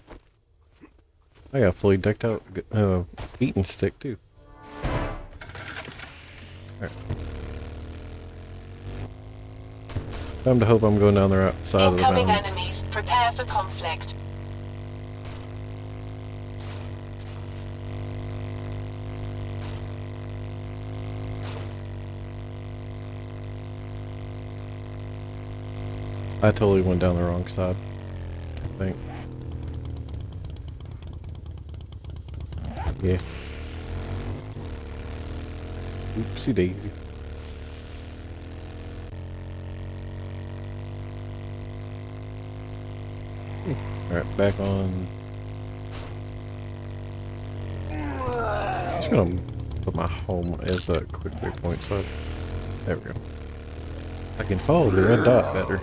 I got fully decked out eating stick too. Alright. Time to hope I'm going down the right side of the Incoming mountain. enemies, prepare for conflict. I totally went down the wrong side, I think. Yeah. Oopsie daisy. Alright, back on. Just gonna put my home as a quick waypoint, so there we go. I can follow the red dot better.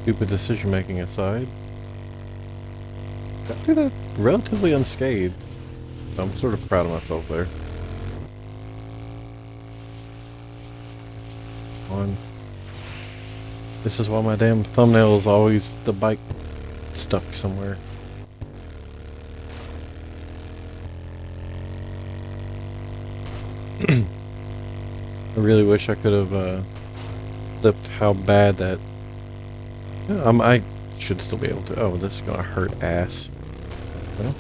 Stupid decision making aside, got through that relatively unscathed. I'm sort of proud of myself there. On. This is why my damn thumbnail is always the bike stuck somewhere. I really wish I could have clipped how bad that. I should still be able to. Oh, this is gonna hurt ass. Well.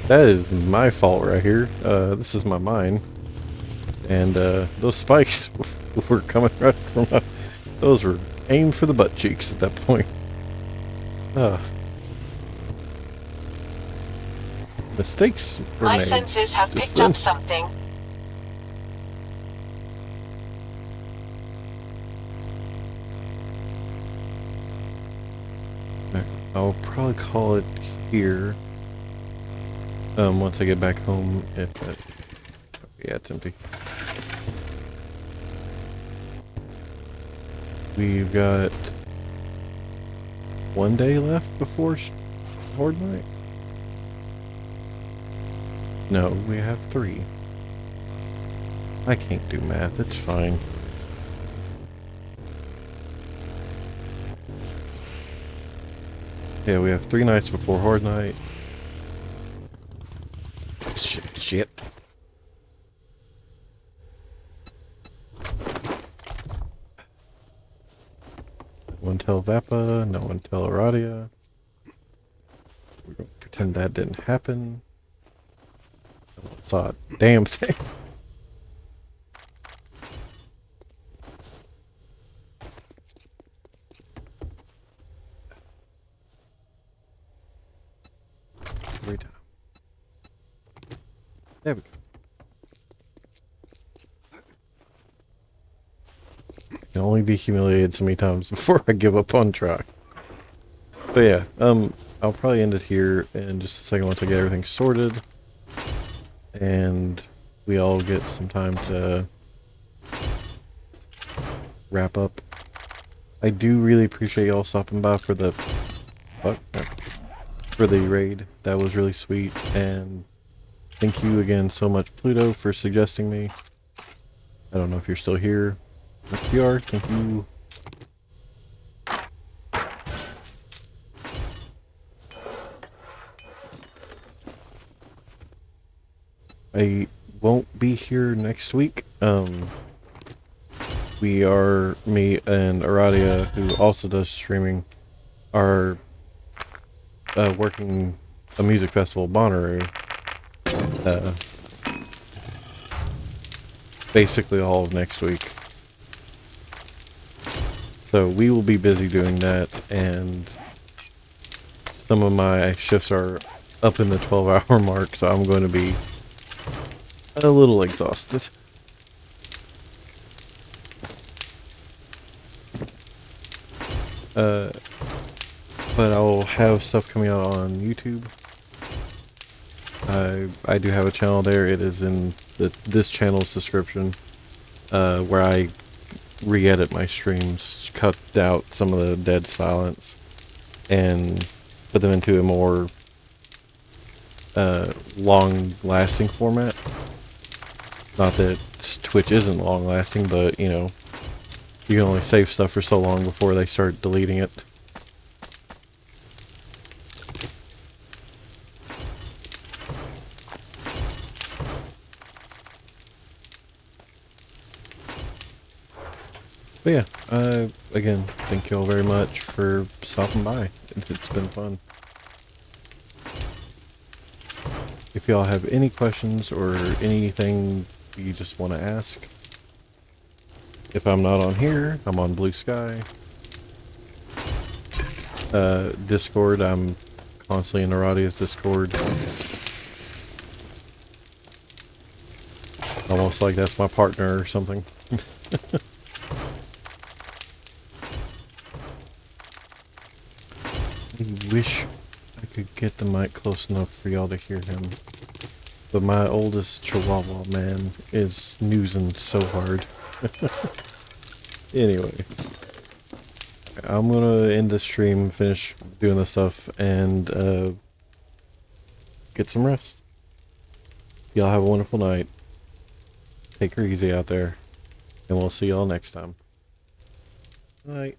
That is my fault right here. This is my mine. And those spikes were coming right from those were aimed for the butt cheeks at that point. Mistakes were My made. senses have Just picked up then. something. I'll probably call it here. Once I get back home, if it, yeah, it's empty. We've got 1 day left before Horde night. No, we have 3. I can't do math. It's fine. Yeah, we have 3 nights before Horde night. Shit. No one tell Vappa, no one tell Aradia. We're gonna pretend that didn't happen. No one saw a damn thing. Every time. There we go. can only be humiliated so many times before I give up on trying. But yeah, I'll probably end it here in just a second once I get everything sorted. And we all get some time to wrap up. I do really appreciate y'all stopping by for the raid. That was really sweet, and thank you again so much, Pluto, for suggesting me. I don't know if you're still here. If you are, thank you. I won't be here next week. We are, me and Aradia, who also does streaming, are working a music festival, Bonnaroo. Basically all of next week. So we will be busy doing that, and some of my shifts are up in the 12-hour mark, so I'm going to be a little exhausted. But I'll have stuff coming out on YouTube. I do have a channel there. It is in this channel's description, where I re-edit my streams, cut out some of the dead silence, and put them into a more long-lasting format. Not that Twitch isn't long-lasting, but, you know, you can only save stuff for so long before they start deleting it. But yeah, again, thank you all very much for stopping by. It's been fun. If y'all have any questions or anything you just want to ask, if I'm not on here, I'm on Blue Sky. Discord, I'm constantly in Aradia's Discord. Almost like that's my partner or something. I wish I could get the mic close enough for y'all to hear him. But my oldest chihuahua, man, is snoozing so hard. Anyway, I'm gonna end the stream, finish doing the stuff, and get some rest. Y'all have a wonderful night. Take her easy out there, and we'll see y'all next time. Good night.